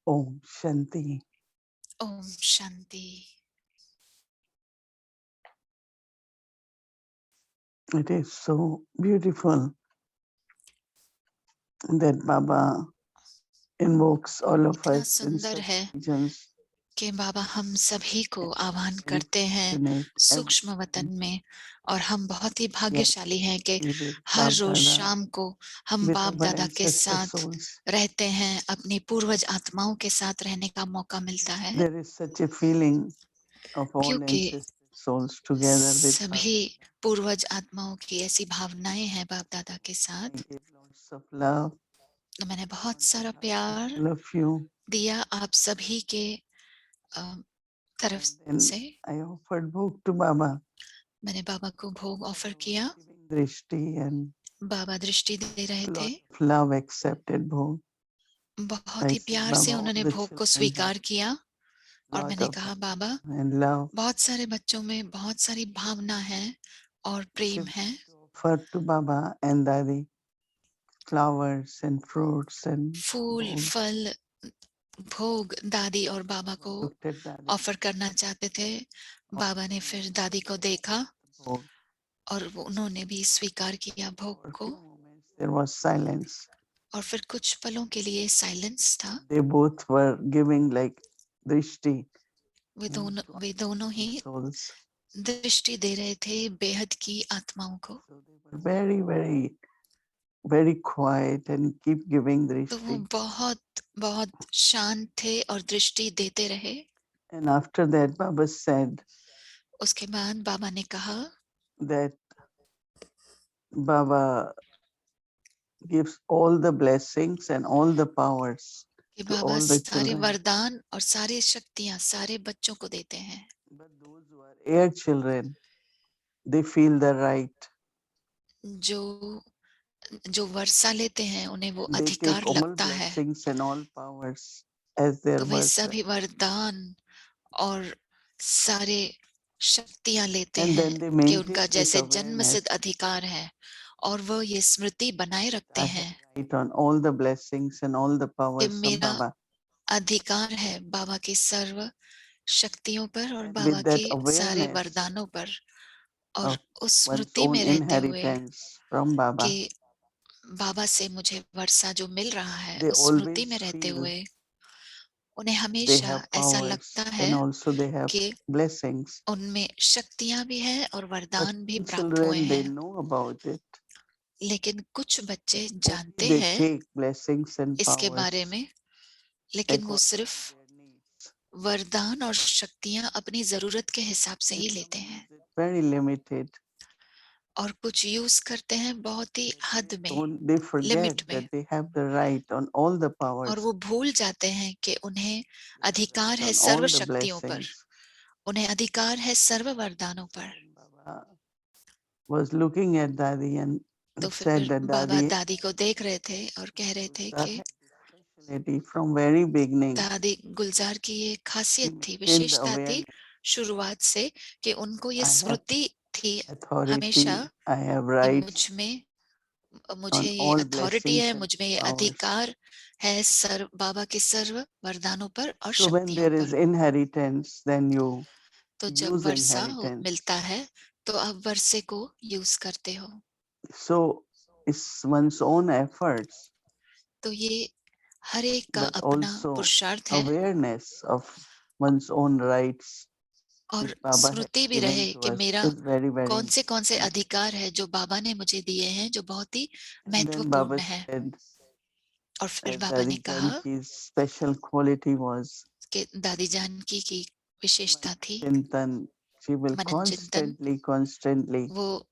Om Shanti. Om Shanti. It is so beautiful that Baba invokes all of इतना us in सुंदर such है regions कि बाबा हम सभी को आह्वान and करते हैं connect सूक्ष्म वतन में, और हम बहुत ही भाग्यशाली हैं कि with her Bab rose Dada, शाम को हम with बाप our दादा के ancestor साथ souls. रहते हैं, अपनी पूर्वज आत्माओं के साथ रहने का मौका मिलता है, There is such a feeling of all क्योंकि ancestor souls together with Baba. सभी पूर्वज आत्माओं की ऐसी भावनाएं हैं बाप दादा के I साथ। give lots of love मैंने बहुत सारा प्यार all of you, दिया आप सभी के तरफ and then से। I offered bhog to Baba. मैंने बाबा को भोग ऑफर किया। Giving drishti and बाबा दृष्टि दे रहे थे, lot of love accepted bhog. बहुत I ही said, प्यार से Baba, all उन्होंने the भोग को children have स्वीकार किया, और lot मैंने of कहा बाबा and love. बहुत सारे बच्चों में बहुत सारी भावना है और प्रेम है। Offer to Baba and Dadi flowers and fruits and fool bhog. फल भोग दादी और बाबा को Looked at Dadi. ऑफर करना चाहते थे। बाबा ने फिर दादी को देखा Bhog. और उन्होंने भी स्वीकार किया भोग For a को, few moments there was silence. और फिर कुछ पलों के लिए साइलेंस था। They both were giving like drishti way to दोनों ही souls. दृष्टि दे रहे थे बेहद की आत्माओं को। So they were very, very, very quiet and keep giving तो वो drishti. बहुत बहुत शांत थे और दृष्टि देते रहे। And after that, Baba said उसके बाद बाबा ने कहा that Baba gives all the blessings and all the powers कि to बाबा all the सारे children. वरदान और सारी शक्तियां सारे बच्चों को देते हैं, But those who are air children, they feel the right. जो जो वर्षा लेते हैं उन्हें वो They take अधिकार all लगता है, blessings and all powers as their तो वे versa. सभी वरदान और सारे शक्तियां लेते And हैं then they कि maintain उनका this जैसे जन्म awareness. सिद्ध अधिकार है, और वो ये स्मृति बनाए रखते I have हैं right on all the blessings and all the कि powers of मेरा Baba. अधिकार है बाबा की सर्व शक्तियों पर और And बाबा with that के सारे awareness वरदानों पर, और of उस one's स्मृति own में रहते हुए inheritance from Baba, कि बाबा से मुझे वर्षा जो मिल रहा है, they उस स्मृति always में रहते feel हुए उन्हें they हमेशा have ऐसा powers लगता and है also they have कि blessings. उनमें शक्तियां भी हैं और But वरदान भी some प्राप्त हुए children, they हैं। know about it. लेकिन कुछ बच्चे Only जानते they हैं take blessings and इसके बारे powers में, लेकिन वो according सिर्फ to their needs. वरदान और शक्तियां अपनी जरूरत के हिसाब से And ही some लेते हैं, use it very limited. और कुछ यूज करते हैं बहुत ही हद में, They forget लिमिट में, that they have the right on all the और powers. वो भूल जाते हैं कि उन्हें They have अधिकार right है on सर्व all the शक्तियों पर, blessings. उन्हें अधिकार है सर्व वरदानों पर। Then Baba was looking at Dadi and तो said फिर that बाबा Dadi, दादी को देख रहे थे और कह रहे थे Gulzar कि had this specialty from very beginning. दादी गुलजार की ये He खासियत थी, maintained the विशेषता थी awareness. शुरुआत से, कि उनको ये I have स्मृति थी हमेशा authority. I have कि rights मुझे on ये all अथॉरिटी blessings है, and मुझ में ये powers. अधिकार है सर्व बाबा के सर्व वरदानों पर और So when शक्तियों there is पर। inheritance, then you तो जब use वर्षा inheritance. मिलता है तो आप वर्षे को यूज करते हो। So it's one's own efforts, तो ये हर एक का but अपना also पुरुषार्थ है, awareness of one's own rights, और which Baba has स्मृति भी given रहे to कि us, मेरा is very, very कौन से important. अधिकार है जो बाबा ने मुझे दिए हैं, जो बहुत ही And then Baba महत्वपूर्ण है। said और फिर that बाबा ने Dadi कहा Janki's special quality was कि दादी जानकी की विशेषता थी Chintan. She will मनन चिंतन। constantly वो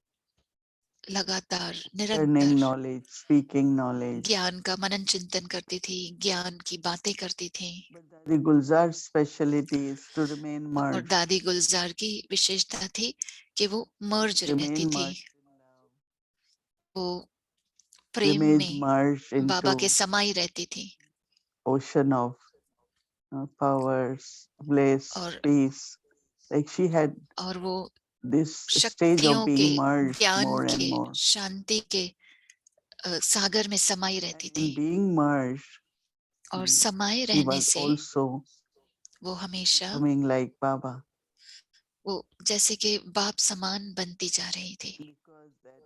लगातार learning निरंतर knowledge, speaking knowledge. ज्ञान का मनन चिंतन करती थी, ज्ञान की बातें करती थी। But Dadi Gulzar's specialty is to remain और merged. दादी गुलजार की विशेषता थी कि वो मर्ज रहती Remain थी, merged in love. वो प्रेम Remain में merged बाबा के into समाई रहती थी, ocean of powers, bliss, और peace. Like she had वो this stage of शक्तियों के, being merged ज्ञान more and के, more. शांति के सागर में समाई And रहती थी। in being merged, और समाये she रहने was से also वो हमेशा becoming like Baba. वो जैसे कि बाप समान बनती जा रही थी, Because that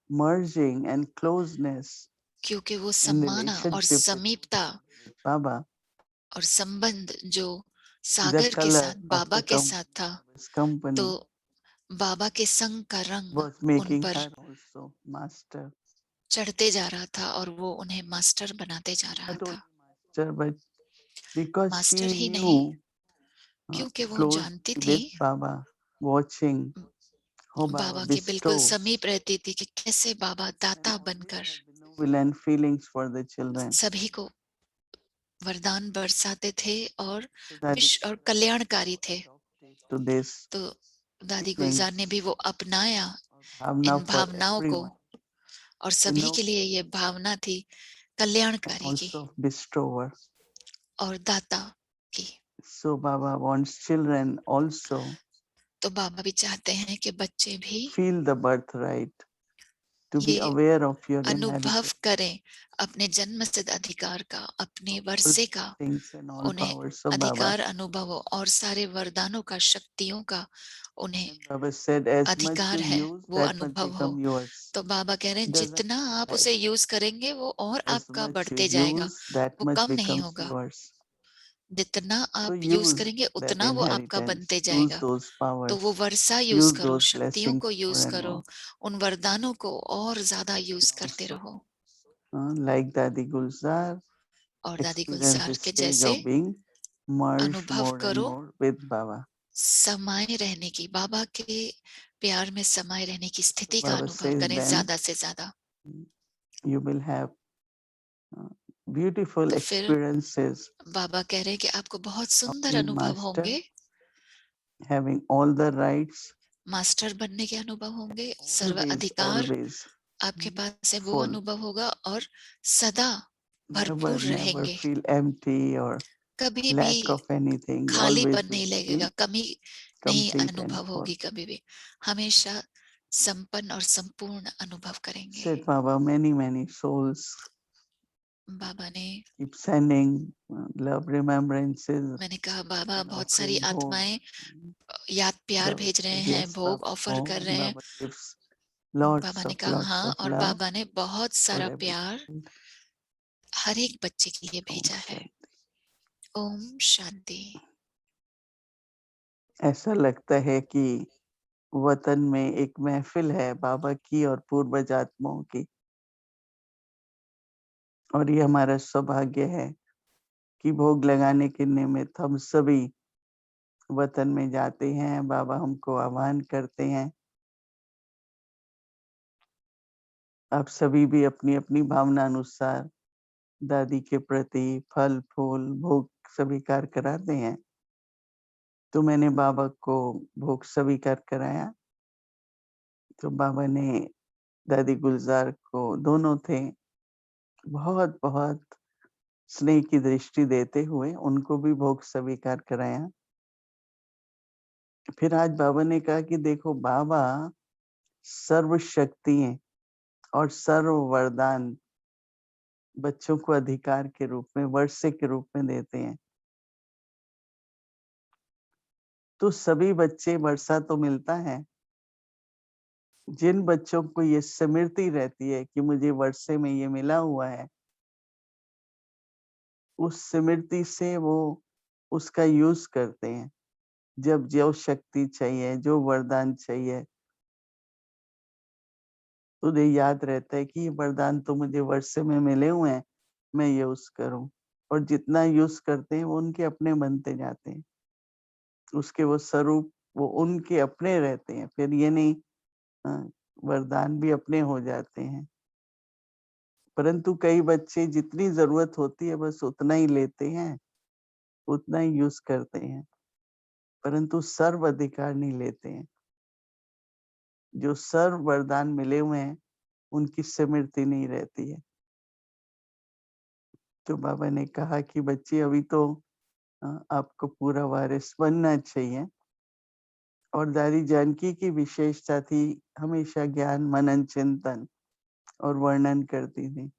merging and closeness क्योंकि वो in सम्माना और relationship समीपता with Baba, और संबंध जो the सागर के color साथ of बाबा the के साथ था, Baba's company तो बाबा के संग का रंग was उन making पर her also master. चढ़ते जा रहा था और वो उन्हें मास्टर बनाते जा रहा Not only था। master, but because master she ही नहीं, knew क्योंकि वो close जानती थी, with Baba, watching how Baba बाबा के बिल्कुल bestows समीप रहती थी कि कैसे बाबा and दाता always बनकर have benevolent feelings for the children. सभी को वरदान बरसाते थे और So that विश्व और कल्याणकारी थे। to this तो दादी feelings गुलजार ने भी वो अपनाया or bhavna इन for भावनाओं को, everyone, और you सभी know, के लिए ये भावना थी कल्याणकारी की also bestower. और दाता की। So Baba wants children also तो बाबा भी चाहते हैं कि बच्चे भी feel the birthright, to be ये aware of your अनुभव inheritance, करें अपने जन्मसिद्ध अधिकार का, अपने all वर्षे का, blessings and all उन्हें powers of Baba. अधिकार अनुभव हो और सारे वरदानों का, शक्तियों का उन्हें And Baba said, as much अधिकार you है, use, वो that much अनुभव हो। become yours. तो बाबा कह रहे हैं Doesn't जितना आप like उसे यूज करेंगे वो और as आपका much you बढ़ते जाएगा, use, that वो much कम नहीं becomes होगा। yours. जितना So आप यूज use करेंगे that उतना वो आपका inheritance, बनते use जाएगा। those तो powers, वो वर्षा यूज use करो, those शक्तियों blessings को more यूज and करो, more. उन वरदानों को और ज्यादा यूज करते Also, रहो। like Dadi Gulzar, और दादी experience गुलजार the के stage जैसे of being merged अनुभव more and करो more with Baba. समाये रहने की, बाबा के प्यार में समाये रहने की So स्थिति का Baba अनुभव says करें then ज्यादा से ज्यादा। you will have beautiful तो फिर experiences बाबा कह रहे हैं कि आपको बहुत of सुंदर being अनुभव master, होंगे, having all the rights, master बनने के अनुभव होंगे, सर्व always, अधिकार always आपके पास से वो full. अनुभव होगा और सदा Never, भरपूर never रहेंगे, feel empty or कभी भी lack of anything. Always खालीपन will नहीं feel लगेगा, कमी नहीं complete and अनुभव full. होगी, कभी भी हमेशा संपन्न और संपूर्ण अनुभव करेंगे। Said Baba, many, many souls बाबा ने, keep sending love remembrances, मैंने कहा बाबा and बहुत सारी offering bhog. आत्माएं याद प्यार Baba भेज रहे said, हैं, yes, भोग Baba. ऑफर Oh, कर and रहे हैं। Baba gives बाबा ने कहा lots हाँ, of और love बाबा ने बहुत for सारा every प्यार child. हर एक बच्चे के लिए Om भेजा है। Shanti. ओम शांति। ऐसा लगता है कि वतन में एक महफिल है बाबा की और पूर्वज आत्माओं की, और ये हमारा सौभाग्य है कि भोग लगाने के निमित्त हम सभी वतन में जाते हैं। बाबा हमको आह्वान करते हैं, आप सभी भी अपनी अपनी भावना अनुसार दादी के प्रति फल फूल भोग स्वीकार कराते हैं। तो मैंने बाबा को भोग स्वीकार कराया, तो बाबा ने दादी गुलजार को, दोनों थे, बहुत बहुत स्नेह की दृष्टि देते हुए उनको भी भोग स्वीकार कराया। फिर आज बाबा ने कहा कि देखो, बाबा सर्व शक्तियां और सर्व वरदान बच्चों को अधिकार के रूप में, वर्षे के रूप में देते हैं। तो सभी बच्चे वर्षा तो मिलता है, जिन बच्चों को ये स्मृति रहती है कि मुझे वर्षे में ये मिला हुआ है, उस स्मृति से वो उसका यूज करते हैं। जब जो शक्ति चाहिए, जो वरदान चाहिए, उन्हें याद रहता है कि ये वरदान तो मुझे वर्षे में मिले हुए हैं, मैं यूज करूं। और जितना यूज करते हैं वो उनके अपने बनते जाते हैं, उसके वो स्वरूप वो उनके अपने रहते हैं। फिर ये नहीं, वरदान भी अपने हो जाते हैं। परंतु कई बच्चे जितनी जरूरत होती है बस उतना ही लेते हैं, उतना ही यूज करते हैं, परंतु सर्व अधिकार नहीं लेते हैं। जो सर्व वरदान मिले हुए हैं उनकी स्मृति नहीं रहती है। तो बाबा ने कहा कि बच्चे, अभी तो आपको पूरा वारिस बनना चाहिए। और दादी जानकी की विशेषता थी, हमेशा ज्ञान मनन चिंतन और वर्णन करती थी।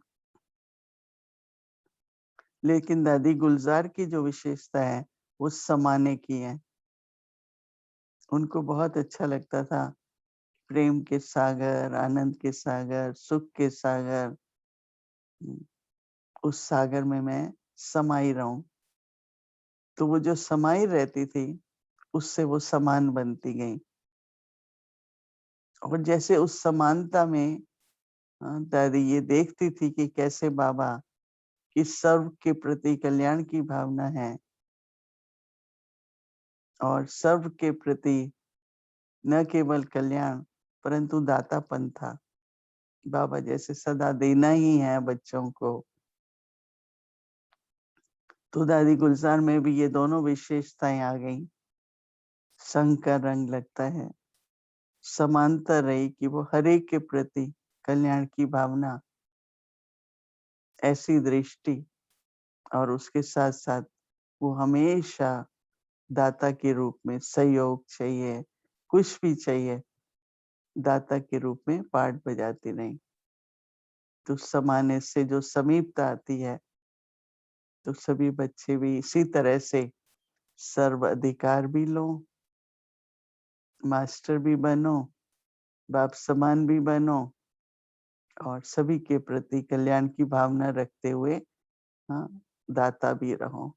लेकिन दादी गुलजार की जो विशेषता है वो समाने की है। उनको बहुत अच्छा लगता था प्रेम के सागर, आनंद के सागर, सुख के सागर, उस सागर में मैं समाई रहूं। तो वो जो समाई रहती थी उससे वो समान बनती गई। और जैसे उस समानता में दादी ये देखती थी कि कैसे बाबा की सर्व के प्रति कल्याण की भावना है और सर्व के प्रति न केवल कल्याण परंतु दातापन था। बाबा जैसे सदा देना ही है बच्चों को। तो दादी गुलजार में भी ये दोनों विशेषताएं आ गई। संग का रंग लगता है, समानता रही कि वो हर एक के प्रति कल्याण की भावना, ऐसी दृष्टि, और उसके साथ साथ वो हमेशा दाता के रूप में सहयोग चाहिए, कुछ भी चाहिए, दाता के रूप में पार्ट बजाती रही। तो समाने से जो समीपता आती है तो सभी बच्चे भी इसी तरह से सर्व अधिकार भी लो, मास्टर भी बनो, बाप समान भी बनो और सभी के प्रति कल्याण की भावना रखते हुए हाँ, दाता भी रहो।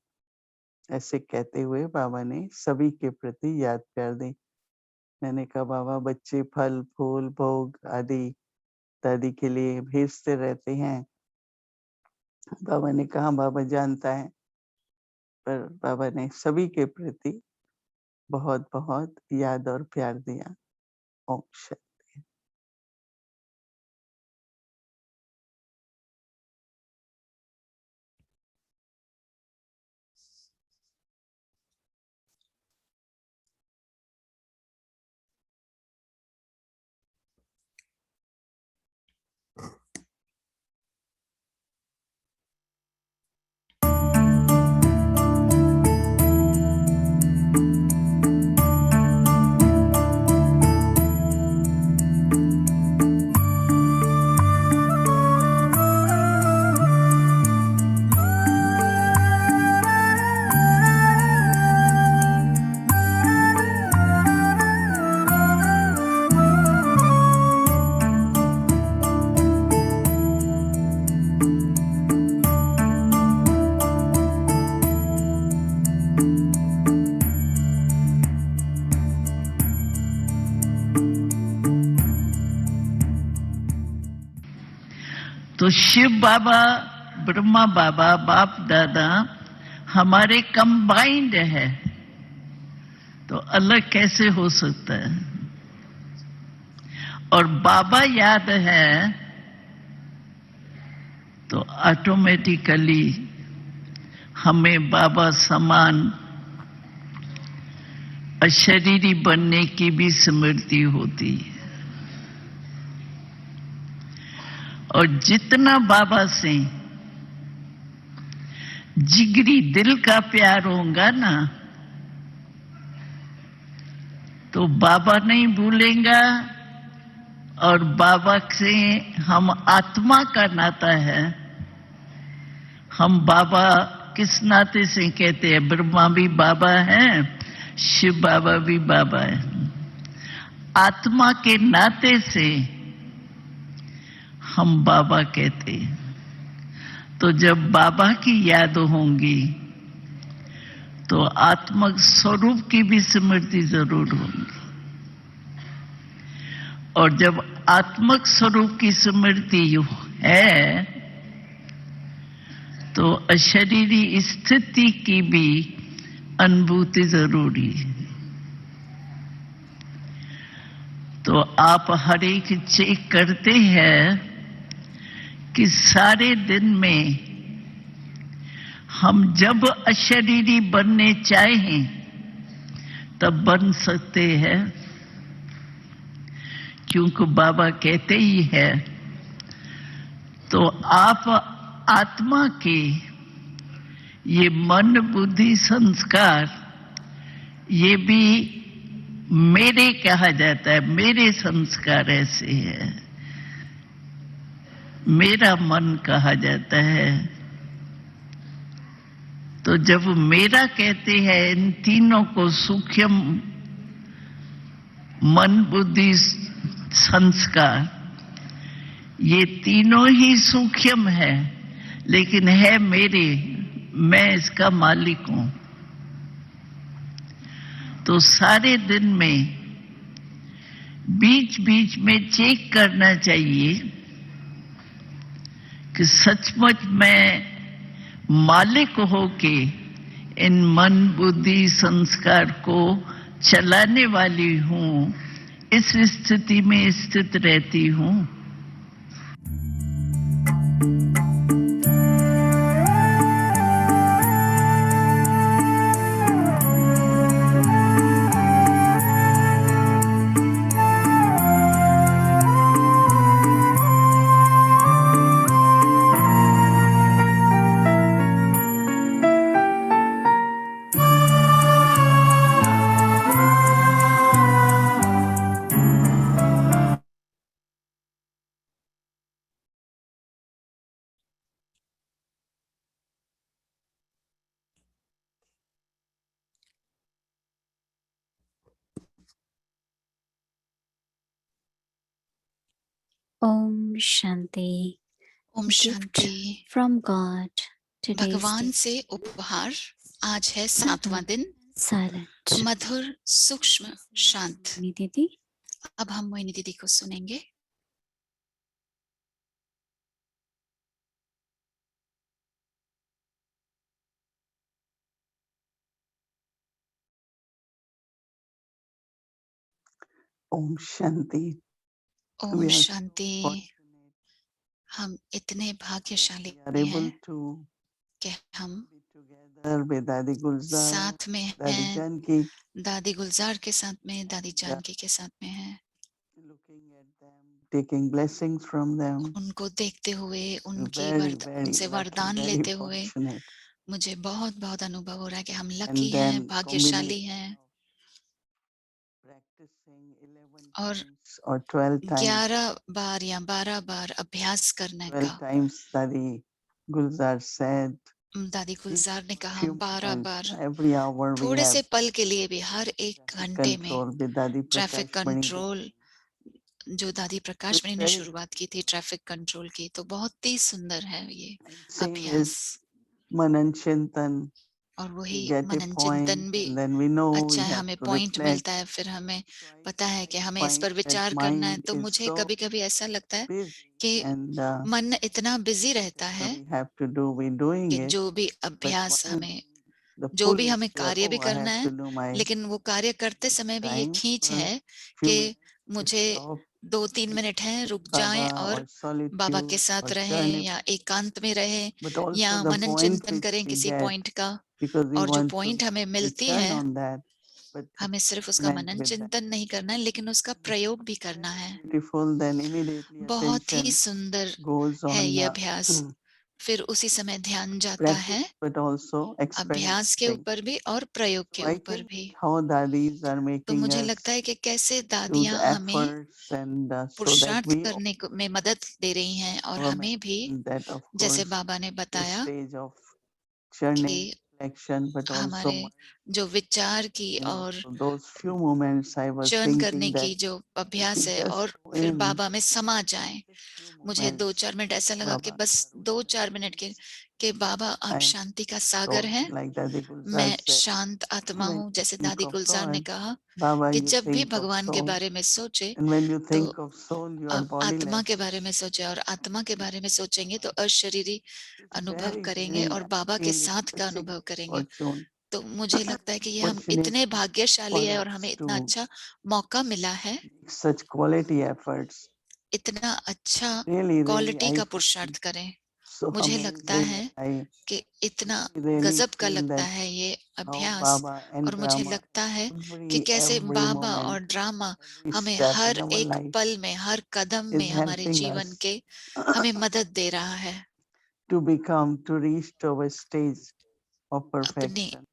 ऐसे कहते हुए बाबा ने सभी के प्रति याद प्यार दी। मैंने कहा बाबा बच्चे फल फूल भोग आदि दादी के लिए भेजते रहते हैं। बाबा ने कहा बाबा जानता है, पर बाबा ने सभी के प्रति बहुत बहुत याद और प्यार दिया। ओम शांति। तो शिव बाबा, ब्रह्मा बाबा, बाप दादा हमारे कंबाइंड है, तो अलग कैसे हो सकता है। और बाबा याद है तो ऑटोमेटिकली हमें बाबा समान अशरीरी बनने की भी स्मृति होती है। और जितना बाबा से जिगरी दिल का प्यार होगा ना, तो बाबा नहीं भूलेगा। और बाबा से हम आत्मा का नाता है। हम बाबा किस नाते से कहते हैं? ब्रह्मा भी बाबा है, शिव बाबा भी बाबा है। आत्मा के नाते से हम बाबा कहते हैं। तो जब बाबा की याद होंगी तो आत्मक स्वरूप की भी स्मृति जरूर होगी। और जब आत्मक स्वरूप की स्मृति है तो अशरीरी स्थिति की भी अनुभूति जरूरी है। तो आप हर एक चेक करते हैं कि सारे दिन में हम जब अशरीरी बनने चाहें तब बन सकते हैं, क्योंकि बाबा कहते ही है। तो आप आत्मा के ये मन बुद्धि संस्कार, ये भी मेरे कहा जाता है। मेरे संस्कार ऐसे है, मेरा मन कहा जाता है। तो जब मेरा कहते हैं इन तीनों को सूक्ष्म मन बुद्धि संस्कार, ये तीनों ही सूक्ष्म है लेकिन है मेरे, मैं इसका मालिक हूं। तो सारे दिन में बीच बीच में चेक करना चाहिए कि सचमुच मैं मालिक होके इन मन बुद्धि संस्कार को चलाने वाली हूं, इस स्थिति में स्थित रहती हूं। Om Shanti. Om Gift Shanti. from God. Today's भगवान day. से उपहार। आज है 7वां दिन। Silent. मधुर सूक्ष्म शांत। Nidhi. अब हम मोहिनी दीदी को सुनेंगे। ओम शांति। ओम We are so Shanti. fortunate हम इतने भाग्यशाली that we are हैं able to कि हम be together with Dadi Gulzar, साथ में Dadi हैं। Janki, दादी गुलजार के साथ में, दादी जानकी के साथ में हैं। looking at them, taking blessings from them. उनको देखते हुए, उनकी Very, very उनसे lucky, वरदान very लेते हुए fortunate. मुझे बहुत बहुत अनुभव हो रहा है कि हम लकी And हैं, then भाग्यशाली combination हैं। of practicing 11 और times or 12 times, 11 बार या 12 बार अभ्यास करने 12 का। times Dadi Gulzar said, दादी गुलजार ने कहा few 12 moments, bar. every hour we थोड़े have से पल के लिए भी हर एक traffic घंटे में control with Dadi traffic Prakash Mani control, Devi. जो दादी So प्रकाश it's मणि ने very शुरुआत की थी ट्रैफिक कंट्रोल की, तो बहुत ही सुंदर है ये same अभ्यास। as Manan Chintan. और We वही get a मनन point चिंतन भी and then we know अच्छा we है, have हमें to पॉइंट reflect. मिलता है, फिर हमें So I पता है कि हमें इस find पर that विचार करना है। mind तो is मुझे so कभी कभी ऐसा लगता है busy कि and मन इतना बिजी रहता है whatever we have to do, we're doing कि it. जो भी But अभ्यास while हमें, the जो pull भी is हमें there, कार्य भी oh, I करना have है, to do my लेकिन वो कार्य करते समय भी ये time खींच for है few कि minutes, मुझे stop 2-3 मिनट हैं, रुक Baba जाएं or और बाबा के solitude साथ or रहें journey, या एकांत में रहें but या also the मनन point चिंतन which करें we किसी get पॉइंट का। because we और जो want to पॉइंट हमें मिलती return है, on that, but हमें सिर्फ उसका experiment मनन with that. चिंतन नहीं करना है, लेकिन उसका प्रयोग भी करना Very है। beautiful. Then immediately बहुत ही attention सुंदर goes है on ये अभ्यास। फिर उसी समय ध्यान जाता है practice, but also अभ्यास के experimenting. ऊपर भी और प्रयोग के So I ऊपर think भी। how dadis are तो making मुझे us लगता है कि कैसे do दादियां the हमें efforts and so that पुरुषार्थ we करने में मदद दे रही हैं, और also हमें भी, maintain that, of जैसे course, बाबा ने the बताया stage of journey, कि reflection, but also हमारे जो विचार की mindfulness. और So those few moments I was चयन करने thinking that की जो if अभ्यास we है, just और go फिर in बाबा में समा जाएं। just few मुझे moments, 2-4 मिनट ऐसा लगा कि Baba, बस you are 2-4 whatever minute it is. के बाबा आप I am शांति का सागर so हैं, like Dadi Gulzar मैं said, शांत आत्मा when हूँ। you जैसे think दादी of गुलजार ने God, कहा Baba, कि you जब भी think of भगवान के soul. बारे में सोचे And when you तो think of soul, you are आत्मा के bodiless. बारे में सोचे, और आत्मा के बारे में सोचेंगे तो अशरीरी It's अनुभव very, करेंगे very, और I बाबा के feel it's साथ का such a अनुभव great करेंगे। fortune, तो मुझे लगता है कि ये हम इतने opportunity भाग्यशाली for है और us हमें इतना to अच्छा मौका मिला है, make such quality efforts. इतना अच्छा Really, really, क्वालिटी I का feel पुरुषार्थ करें। so मुझे लगता amazing. है I कि इतना really गजब का feel लगता that है ये how अभ्यास। Baba और and मुझे drama, लगता है कि कैसे every बाबा moment, और ड्रामा every हमें step हर in our एक life पल में, हर कदम is में हमारे helping जीवन us के हमें मदद दे रहा है to reach to a stage of अपनी perfection.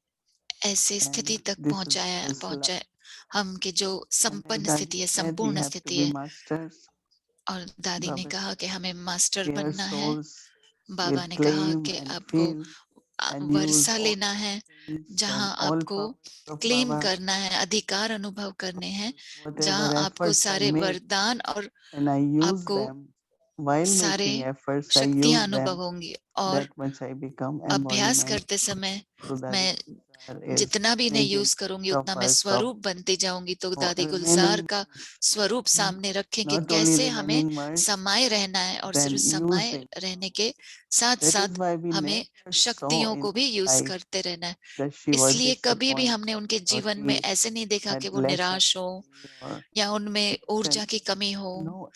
ऐसे And स्थिति तक this is just पहुंचाए love. हम कि जो And as संपन्न Dadi स्थिति है, said, we संपूर्ण have to स्थिति be है। masters. और दादी ने Baba कहा said, कि हमें मास्टर their बनना है। souls will बाबा ने कहा claim कि and आपको feel and use Varsha all लेना है, things जहाँ and all आपको powers of क्लेम Baba, करना है, अधिकार अनुभव करने हैं, जहाँ whatever आपको efforts I सारे make, वरदान और and I use आपको them. While सारे making efforts, I शक्तियां use अनुभव them. होंगी। और That much I become अभ्यास embodiment. करते समय So that मैं is जितना भी इन्हें making यूज करूंगी of उतना मैं us of स्वरूप बनती जाऊंगी। तो दादी गुलजार remaining का स्वरूप सामने रखें कि not only कैसे हमें remaining merged, समाये रहना है, और then सिर्फ समाये using. रहने के साथ That is साथ why we हमें never saw शक्तियों in को भी यूज life करते रहना है। that she was इसलिए कभी भी हमने disappointed उनके or जीवन she में ऐसे नहीं देखा had कि वो less निराश हो energy or या उनमें ऊर्जा absent. की कमी हो No,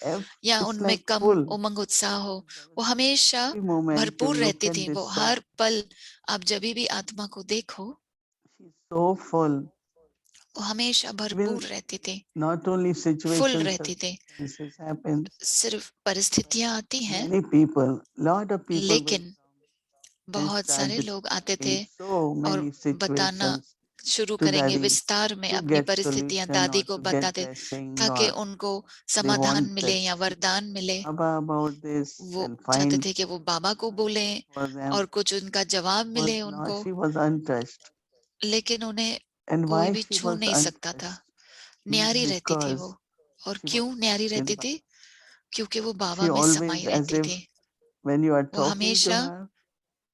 या it's उनमें like कम full. उमंग उत्साह हो। वो हमेशा Every moment you भरपूर look रहती at थी। वो this हर soul, पल आप जब भी आत्मा को देखो, she's so full. वो हमेशा भरपूर Even रहती थी, not only फुल situations, रहती थी। circumstances happen. सिर्फ परिस्थितियां आती हैं, Many people, lot of people will लेकिन come and बहुत start सारे लोग आते थे describing so और many बताना situations शुरू to करेंगे Dadi विस्तार में to अपनी get परिस्थितियां solution दादी or को to get बताते, blessing ताकि or उनको they समाधान want मिले that या speak वरदान मिले। Baba about this वो and चाहते find थे कि वो बाबा को बोलें for them और कुछ उनका जवाब was मिले not, उनको, she was untouched. लेकिन उन्हें And कोई why भी she छू was नहीं सकता था। untouched is न्यारी रहती थी वो। because और she was क्यों न्यारी with रहती Baba. थी? क्योंकि वो बाबा She में always समाई as रहती if थी। when you are वो talking to हमेशा her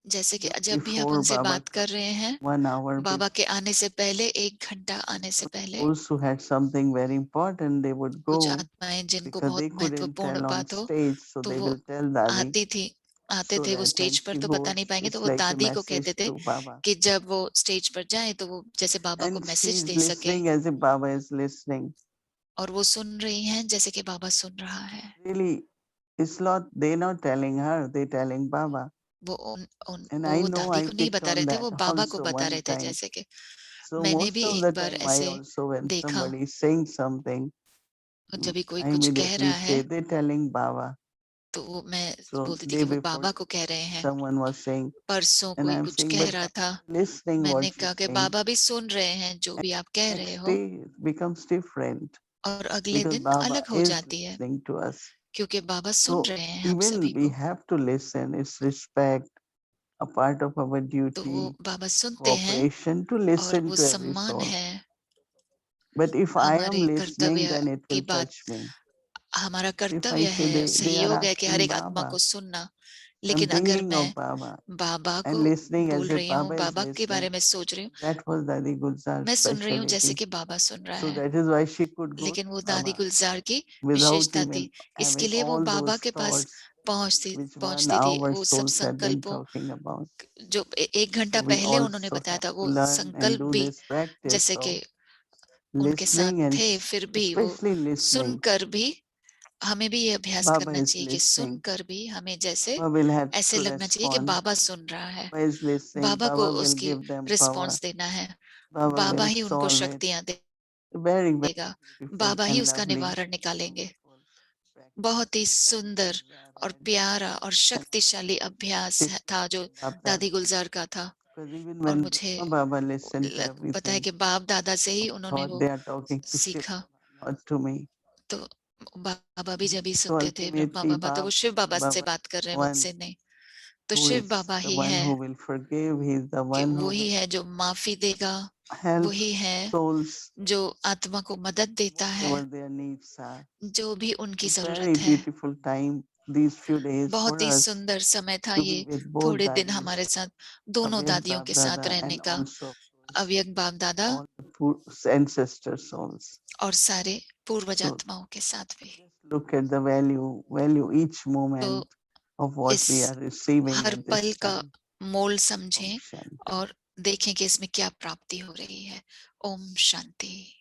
जैसे कि just जब भी आप before उनसे Baba बात कर comes, रहे हैं, 1 hour बाबा before, के आने से पहले, 1 घंटा आने से पहले, those who had something very important they would कुछ go आत्माएं जिनको because बहुत they couldn't महत्वपूर्ण tell on बात हो, stage, so तो they वो will tell Dadi आती थी, आते so थे। वो that when स्टेज पर she तो बता goes, नहीं पाएंगे, तो it's वो like a दादी को कहते message थे to Baba. कि जब वो स्टेज पर जाए तो वो जैसे बाबा को And she मैसेज is दे सके, listening as if Baba is listening. और वो सुन रही हैं जैसे कि बाबा सुन रहा है। Really, it's not, they're not telling her, they're telling Baba. वो And I वो know दादी I को नहीं picked बता on रहे थे, that वो बाबा को also बता one रहे थे। time. जैसे कि So मैंने most भी of एक the बार time I ऐसे also, when देखा, somebody is saying something, जब भी कोई I कुछ कह immediately रहा say है they're telling Baba. तो वो मैं So बोलती थी day कि वो before बाबा को कह रहे हैं। someone was saying, परसों and कोई I'm कुछ saying, कह but रहा Baba था, is listening मैंने what she's कहा कि saying. बाबा भी सुन रहे हैं जो भी आप कह रहे Next हो। day it becomes different और अगले because दिन Baba अलग हो is जाती है, listening to us. क्योंकि बाबा सुन So रहे हैं हम even सभी we को। have to listen. It's respect, a part of our तो वो duty, बाबा सुनते हैं cooperation to और listen वो to every सम्मान soul. है। But if I am हमारे listening, कर्तव्य then it की will बात, touch me. हमारा If I कर्तव्य say है, they are सहयोग है कि हर asking एक आत्मा Baba, को सुनना। I'm लेकिन अगर thinking मैं of Baba बाबा को and listening बोल as if रही हूँ, Baba is बाबा के बारे listening. में सोच रही हूँ, That was Dadi Gulzar's मैं सुन रही हूँ जैसे specialty. कि बाबा सुन रहा So है। that is why she could go लेकिन to वो दादी Baba गुलजार की without विशेषता थी, even इसके having लिए वो all बाबा those के पास thoughts which 1 पहुंचती थी। hour वो सब souls had been संकल्पों, talking about. जो 1 घंटा So we पहले उन्होंने also बताया have था, to वो learn and संकल्प do भी this practice जैसे of कि उनके साथ listening and थे, फिर भी वो especially listening. सुनकर भी हमें भी ये अभ्यास Baba करना is चाहिए कि listening. सुनकर भी हमें जैसे Baba will have ऐसे to लगना चाहिए कि respond. बाबा सुन रहा है। Baba is listening. बाबा को Baba will उसकी give them power. रिस्पॉन्स देना है, Baba बाबा will ही उनको solve it. शक्तियां Very, very देगा, beautiful बाबा ही and उसका lovely, निवारण निकालेंगे। powerful practice बहुत ही that Dadi सुंदर Gulzar और had. प्यारा और And शक्तिशाली अभ्यास था जो Baba, दादी गुलजार का था। because even और when मुझे Baba listened to पता है everything, कि बाप दादा से ही Baba उन्होंने thought वो they are talking to Shiva, सीखा। not to me. तो बाबा भी जब भी So सुनते थे ब्रह्मा ultimately, बाबा, तो वो शिव बाबा से Baba बात कर रहे हैं, one मुझसे नहीं। तो who Shiv is Baba the he one है who will forgive. He is the कि one who वही will है जो माफी देगा, help वही है souls जो आत्मा को मदद देता है, whatever their needs are. जो भी उनकी Very जरूरत है। beautiful time these few days for बहुत ही us सुंदर समय था to be ये, with both थोड़े दिन daddies, हमारे साथ, दोनों Avyag दादियों Bab के साथ Dada रहने and का, also अव्यक्त बाप दादा all the ancestor souls. और सारे पूर्वज So आत्माओं के साथ भी। just look at the value each तो moment of what इस we are receiving her at पल this का time. मोल Om समझें Shanti. और देखें कि इसमें क्या प्राप्ति हो रही है। ओम शांति।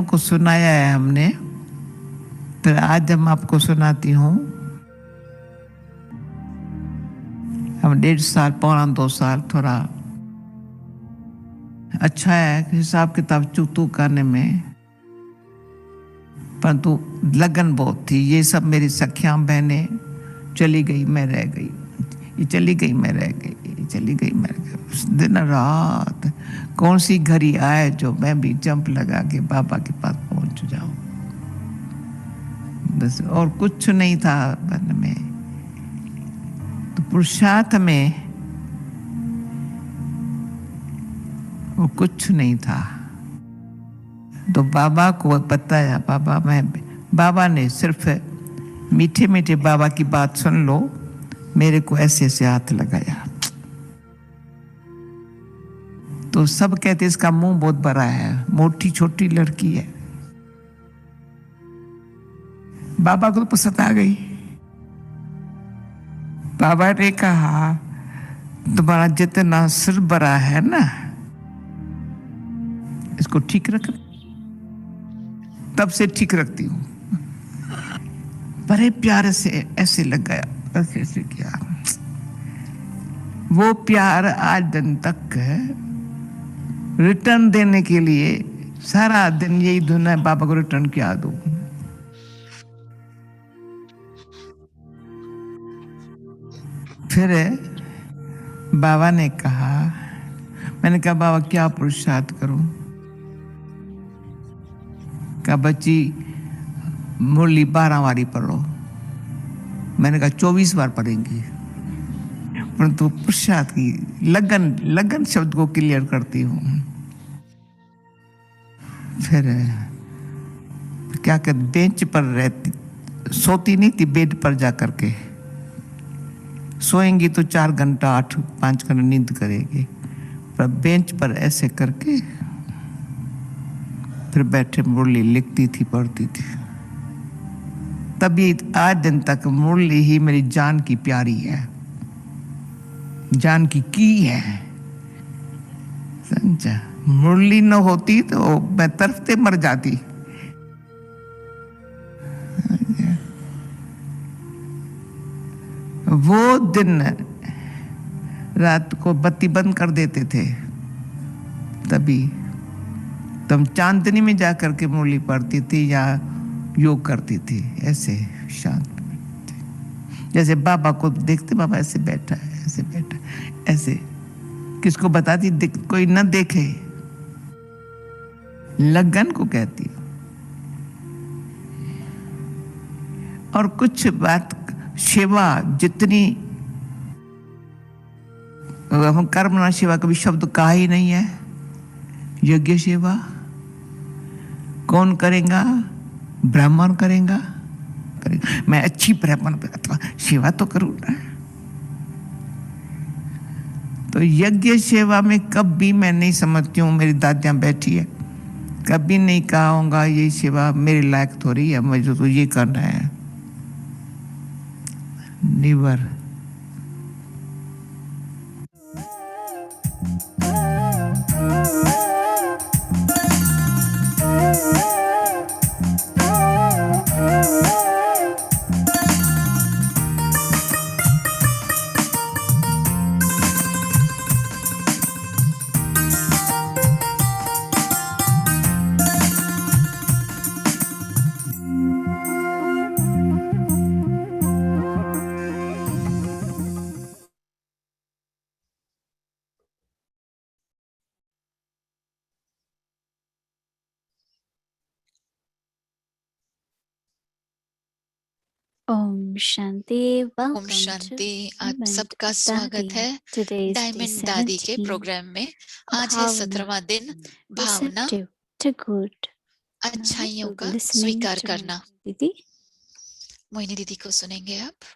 को सुनाया है हमने, तो आज हम आपको सुनाती हूँ। हम 1.5 साल, पौना 2 साल थोड़ा अच्छा है हिसाब किताब चूतू करने में, परंतु लगन बहुत थी। ये सब मेरी सखियां बहनें चली गई, मैं रह गई, ये चली गई, मैं रह गई, ये चली गई, मैं रह गई। दिन रात कौन सी घड़ी आए जो मैं भी जंप लगा के बाबा के पास पहुंच जाऊं। बस और कुछ नहीं था मन में, तो पुरुषार्थ में वो कुछ नहीं था। तो बाबा को बताया, बाबा ने सिर्फ मीठे मीठे बाबा की बात सुन लो, मेरे को ऐसे ऐसे हाथ लगाया। तो सब कहते इसका मुंह बहुत बड़ा है, मोटी छोटी लड़की है। बाबा को तो पसंद आ गई। बाबा ने कहा तुम्हारा जितना सिर बड़ा है ना, इसको ठीक रख। तब से ठीक रखती हूँ। बड़े प्यार से ऐसे लग गया, ऐसे ऐसे किया। वो प्यार आज दिन तक है। रिटर्न देने के लिए सारा दिन यही धुन है, बाबा को रिटर्न क्या दूं। फिर बाबा ने कहा, मैंने कहा बाबा क्या पुरुषार्थ करूं। कहा बच्ची मुरली 12 बारी पढ़ो। मैंने कहा 24 बार पढ़ेंगी, परंतु पुरुषार्थ की लगन शब्द को क्लियर करती हूँ। फिर क्या कहते, बेंच पर रहती, सोती नहीं थी, बेड पर जा करके सोएंगी तो 4 घंटा 5 घंटा नींद करेगी, पर बेंच पर ऐसे करके फिर बैठे मुरली लिखती थी, पढ़ती थी। तभी आज दिन तक मुरली ही मेरी जान की प्यारी है, जान की है। समझा? मुरली न होती तो मैं तरफते मर जाती। वो दिन रात को बत्ती बंद कर देते थे, तभी तुम चांदनी में जा करके मुरली पढ़ती थी या योग करती थी, ऐसे शांत बैठती। जैसे बाबा को देखते, बाबा ऐसे बैठा है, ऐसे बैठा, ऐसे किसको बताती, कोई न देखे। लगन को कहती। और कुछ बात सेवा जितनी, हम कर्मणा सेवा कभी शब्द कहा ही नहीं है। यज्ञ सेवा कौन करेगा? ब्राह्मण करेगा। मैं अच्छी ब्राह्मण अथवा सेवा तो करूं ना। तो यज्ञ सेवा में कभी मैं नहीं समझती हूँ, मेरी दादियां बैठी है, कभी नहीं कहा होगा ये सेवा मेरे लायक थोड़ी है, मुझे तो ये करना है। Never. Om Shanti. Om Welcome to Shanti. आप Diamond सबका स्वागत है Dadi. Today is day diamond Dadi के 17. प्रोग्राम में। आज है 17वां दिन। भावना, Receptive to good. अच्छाइयों Now का listening स्वीकार to करना। Didi. मोहिनी दीदी को सुनेंगे आप।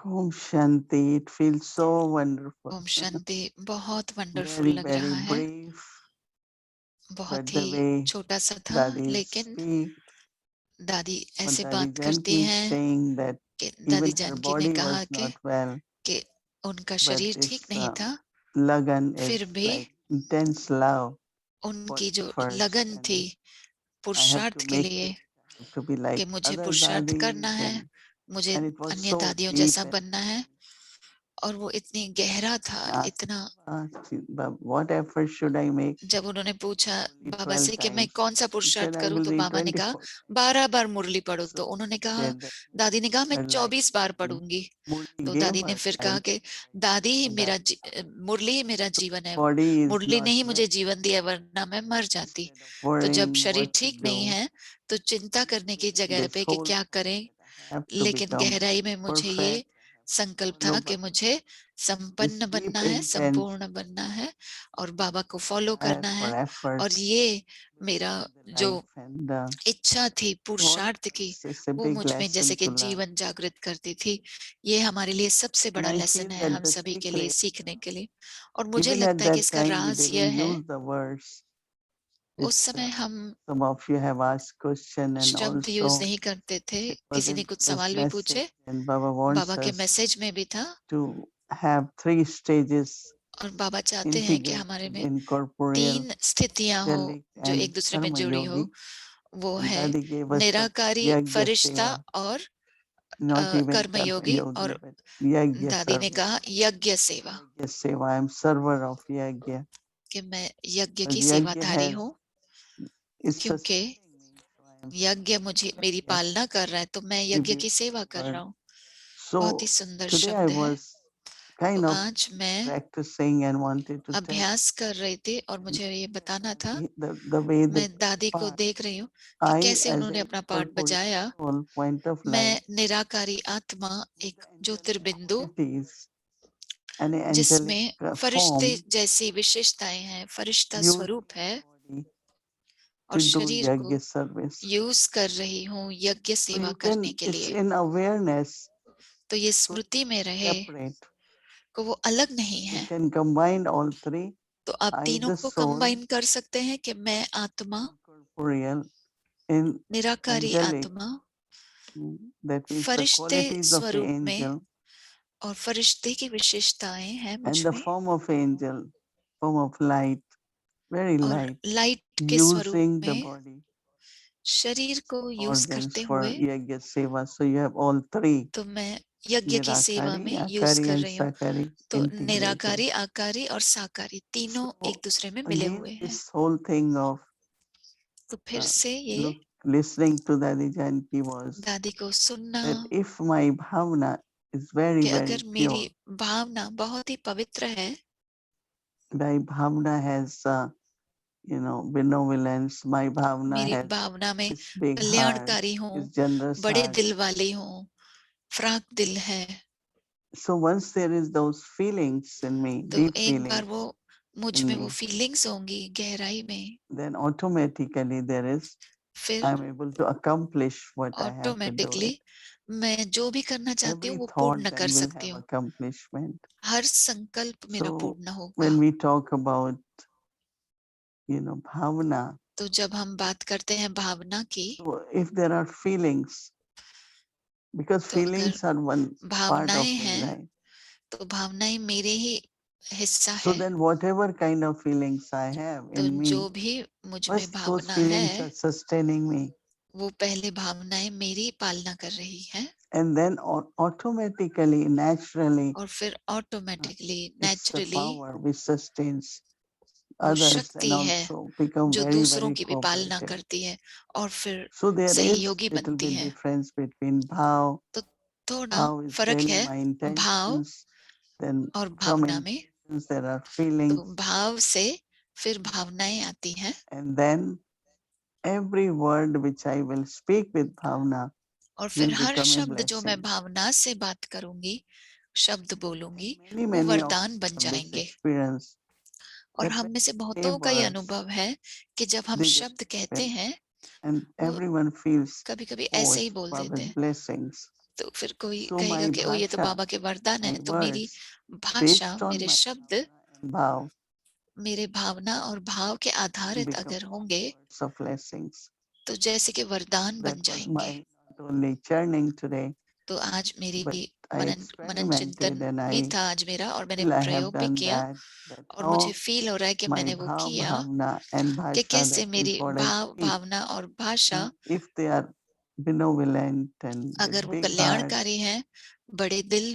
Om Shanti. It feels so wonderful. Om Shanti. बहुत वंडरफुल Very, लग very रहा है। brief. बहुत But the ही way छोटा सा था, Dadis लेकिन speak, दादी But ऐसे Dadi बात करती Janki is हैं saying that कि even दादी her जानकी ने body कहा was कि not well, उनका but शरीर this ठीक नहीं था, Lagan फिर is भी like intense love for उनकी जो efforts, लगन and थी I have to पुरुषार्थ के make लिए it, I have to be कि like मुझे other पुरुषार्थ करना dadis, है, मुझे and it was अन्य so दादियों deep जैसा and बनना है, और वो इतनी गहरा था, asked, इतना। what effort should I make? जब उन्होंने पूछा Only बाबा 12 से कि मैं times. कौन सा He पुरुषार्थ said, I करूं, will तो read बाबा ने कहा 24. 12 बार मुरली पढ़ो। तो So उन्होंने he कहा, said that दादी ने कहा मैं her life 24 bar is पढ़ूंगी। Murli तो gave दादी ने her फिर कहा life, कि दादी ही and मेरा that मुरली ही मेरा जीवन है, body is मुरली ने not ही well. मुझे जीवन दिया, वरना मैं मर जाती। Instead of तो जब worrying शरीर what to ठीक नहीं do, है तो चिंता करने की जगह this पे कि whole क्या करें, I have to लेकिन become गहराई में मुझे ये perfect. संकल्प था Follow कि Baba. मुझे This संपन्न deep बनना है, intent संपूर्ण बनना है और बाबा को फॉलो desire करना for है। और efforts ये मेरा in the जो life, and इच्छा थी all पुरुषार्थ की, is a वो big मुझ में जैसे lesson कि to learn. जीवन जागृत करती थी। ये हमारे लिए सबसे And बड़ा I लेसन feel है that हम the सभी के लिए, secret, सीखने के लिए। और मुझे even at लगता है कि that इसका time we राज यह didn't है, use the words. उस It's समय हम some of you have asked question, and शब्द यूज also नहीं करते थे। it was किसी in ने कुछ Baba's सवाल भी पूछे, message, and Baba wants बाबा के us मैसेज में भी था, to have 3 stages: और बाबा चाहते हैं कि हमारे integrated, में incorporeal, 3 स्थितियां हो angelic, जो and एक दूसरे में karma जुड़ी हो। yogi. वो And है Dadi gave us the Nirankari, yagya Firishta seva, और not even karma Karmayogi, yogi, और but yagya दादी ने service. कहा यज्ञ सेवा, Yagya seva, I am server of yagya. कि मैं यज्ञ But की yagya सेवाधारी has हूँ, is क्योंकि sustaining me, so I am यज्ञ मुझे मेरी yagya. पालना कर रहा है, तो मैं यज्ञ की Beautiful सेवा कर word. रहा हूँ। बहुत ही So सुंदर today I शब्द है। was तो kind of आज मैं practicing and wanted to tell अभ्यास कर रही थी और मुझे ये बताना था, the way मैं they दादी को part. देख रही हूँ कि I, कैसे as उन्होंने an अपना पाठ incorporeal बजाया। soul, point of मैं light, निराकारी आत्मा, with एक the angelic ज्योतिर्बिंदु qualities and the angelic जिसमें फरिश्ते form, जैसी विशेषताएं हैं, फरिश्ता using स्वरूप है, the body और to do शरीर को yagya service. यूज कर रही हूँ यज्ञ So सेवा you करने can, के it's लिए। in awareness, तो ये so स्मृति में रहे separate. को वो अलग नहीं You है। can combine all 3. तो आप I, तीनों the को soul, कंबाइन कर सकते हैं कि मैं आत्मा, incorporeal, in निराकारी angelic, आत्मा, that means the फरिश्ते qualities of the स्वरूप में, angel, और फरिश्ते की विशेषताएं हैं मुझ and the में, form of angel, form of light, very और light, लाइट के स्वरूप using the में body शरीर को यूज organs करते for हुए। yagya seva. So you have all 3: तो मैं यज्ञ की सेवा nirakari, में यूज akari, कर and रही हूँ। sakari तो integrated. निराकारी, आकारी और साकारी तीनों So एक दूसरे में मिले again, हुए हैं। this whole thing of तो फिर से ये listening to Dadi Janki was दादी को सुनना, that if my bhavna is very, कि very अगर pure, मेरी भावना बहुत ही पवित्र है, my bhavna has benevolence, my bhavna मेरी has भावना में this big heart, कल्याणकारी हूँ, this generous बड़े heart. दिल वाली हूँ, फ्राक दिल है। So once there is those feelings in me, तो deep एक बार feelings वो मुझ in में वो me, फीलिंग्स होंगी गहराई में, then automatically there is, फिर I'm able to accomplish what I have to do automatically it. मैं जो भी करना चाहती हूँ Every वो thought पूर्ण कर then will सकती have हूँ। accomplishment. हर संकल्प मेरा So पूर्ण होगा। when we talk about, bhavana, तो जब हम बात करते हैं भावना की, so if there are feelings, because तो अगर feelings are one part of भावनाएं my हैं life. तो भावनाएं मेरे ही हिस्सा So है। then whatever kind of feelings I have तो in जो me, भी मुझ में first those भावना feelings है, are sustaining me. वो पहले भावनाएं मेरी पालना कर रही हैं, And then automatically, naturally, और फिर automatically, it's the naturally power which sustains वो others and शक्ति है also become जो very, दूसरों very की भी पालना cooperative. करती है और फिर So there is सहयोगी little बनती bit है। difference between bhav. तो थोड़ा Bhav is फर्क really है my भाव intentions. Then और from भावना में। intentions there are तो feelings. भाव से फिर भावनाएं आती हैं, And then every word which I will speak with bhavna और फिर will हर become a शब्द जो मैं blessing. भावना से बात करूंगी, शब्द बोलूंगी, Many, वो many of वरदान बन us have this जाएंगे। experience और that हम when में से we say बहुतों का ये words, अनुभव है कि जब हम they just शब्द कहते happen. हैं, And वो everyone feels, कभी कभी oh, ऐसे ही it's बोल देते Baba's हैं। blessings. तो फिर कोई So कहेगा my कि ओ ये तो bhasha, बाबा के वरदान है। my तो मेरी words, भाषा, based on मेरे my शब्द bhavana and bhav, मेरे भावना और भाव के आधारित become अगर होंगे, words of blessings. तो तो जैसे कि वरदान बन That was जाएंगे। my not only churning today, तो आज मेरी but I मनन चिंतन experimented and भी I था आज मेरा, और मैंने feel I have प्रयोग भी done किया, that और मुझे how फील हो रहा है कि my मैंने वो bhav, किया bhavna and कि bhasha, कैसे that is मेरी what I भाव, speak, भावना और भाषा if they are benevolent and अगर with वो big heart, कल्याणकारी हैं, बड़े दिल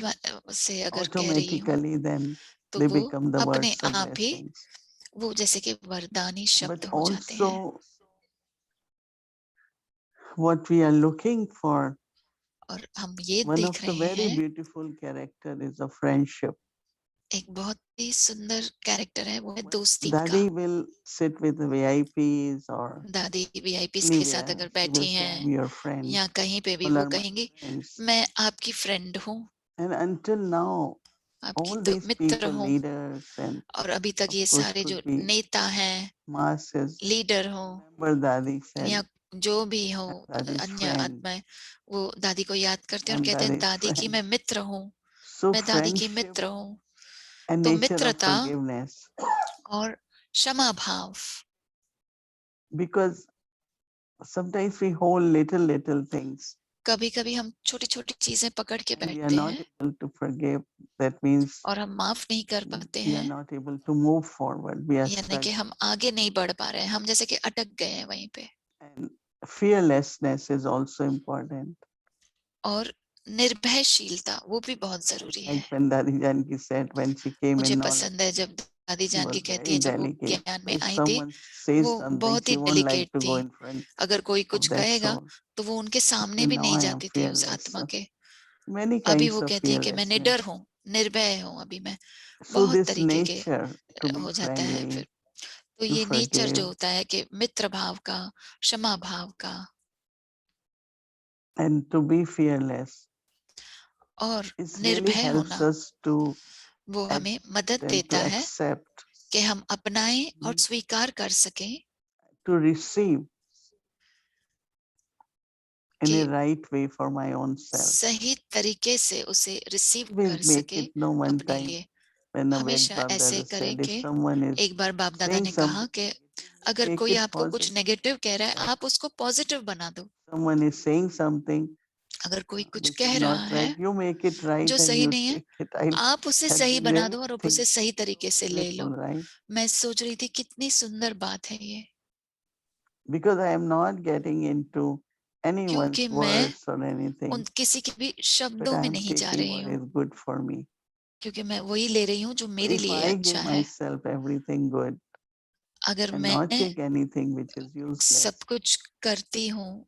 से अगर कह रही हूँ, automatically then तो they वो become the अपने words of आप ही blessings. वो जैसे कि वरदानी शब्द But हो जाते हैं। also what we are looking for, और हम ये one देख of the रहे very हैं, beautiful character is a friendship. एक बहुत ही सुंदर कैरेक्टर है, वो है दोस्ती का। Daddy will sit with the VIPs or दादी वीआईपीस के साथ anywhere, अगर she will बैठी say, हैं I'm your friend, या कहीं पे भी, all वो are my कहेंगी friends. मैं आपकी फ्रेंड हूँ, And until now, आपकी all तो these मित्र people, हूँ। leaders and और अभी तक of ये course सारे जो could be नेता हैं, masses, लीडर हों, remember Daddy said, या जो भी हो, I'm Daddy's अन्य friend, आत्माएं, वो दादी को याद करते हैं और I'm कहते हैं Daddy's दादी की friend. मैं मित्र हूँ, So मैं दादी की friendship मित्र हूँ। and तो nature of मित्रता forgiveness, और क्षमा भाव, because sometimes we hold little things कभी कभी हम छोटी छोटी चीजें पकड़ के and we are बैठते not हैं able to forgive. That means और हम माफ नहीं कर पाते we are हैं, not able to move forward. We are यानी stuck. कि हम आगे नहीं बढ़ पा रहे हैं, हम जैसे कि अटक गए हैं वहीं पे। And fearlessness is also important. और निर्भयशीलता वो भी बहुत जरूरी है। Like when Dadi Janki said when she came मुझे in knowledge, पसंद है जब दादी she जान की was कहती very है, जब वो delicate. ज्ञान में If आई थी, someone says वो something, बहुत ही she won't delicate like to थी। go in front अगर कोई of कुछ that कहेगा soul. तो वो उनके सामने And भी now नहीं I am जाती थी उस fearless. आत्मा So के। many अभी kinds वो of कहती है कि मैं निडर fearlessness. हूँ, निर्भय हूँ, अभी मैं So बहुत this तरीके के nature to be हो जाता है फिर। friendly, तो to ये नेचर जो forgive, होता है कि मित्र भाव का, क्षमा भाव का and to be fearless, और it really निर्भय helps होना, us to वो हमें मदद and देता to है accept, कि हम अपनाएं और स्वीकार कर सकें to receive in कि a right way for my own self. सही तरीके से उसे रिसीव Will कर make सके it no one अपने time लिए। when a हमेशा Bab ऐसे Dada करें said, if कि someone is एक बार बाप दादा saying ने कहा something, कि अगर take कोई it आपको कुछ positive. नेगेटिव कह रहा है, आप उसको पॉजिटिव बना दो। Someone is saying something अगर कोई कुछ which is कह रहा not है right, you make it right जो and सही you नहीं है, take it. I आप उसे had सही been बना really दो और आप उसे thinking, सही तरीके से ले लो। beautiful, right? मैं सोच रही थी कितनी सुंदर बात है ये, Because I am not getting into anyone's क्योंकि मैं words or anything, उन किसी के भी but शब्दों I में am नहीं जा taking रही what हूँ, is good for me. क्योंकि मैं वही ले रही हूँ जो So मेरे if लिए I अच्छा give है। myself everything good अगर and मैं not take anything which is useless, सब कुछ करती हूँ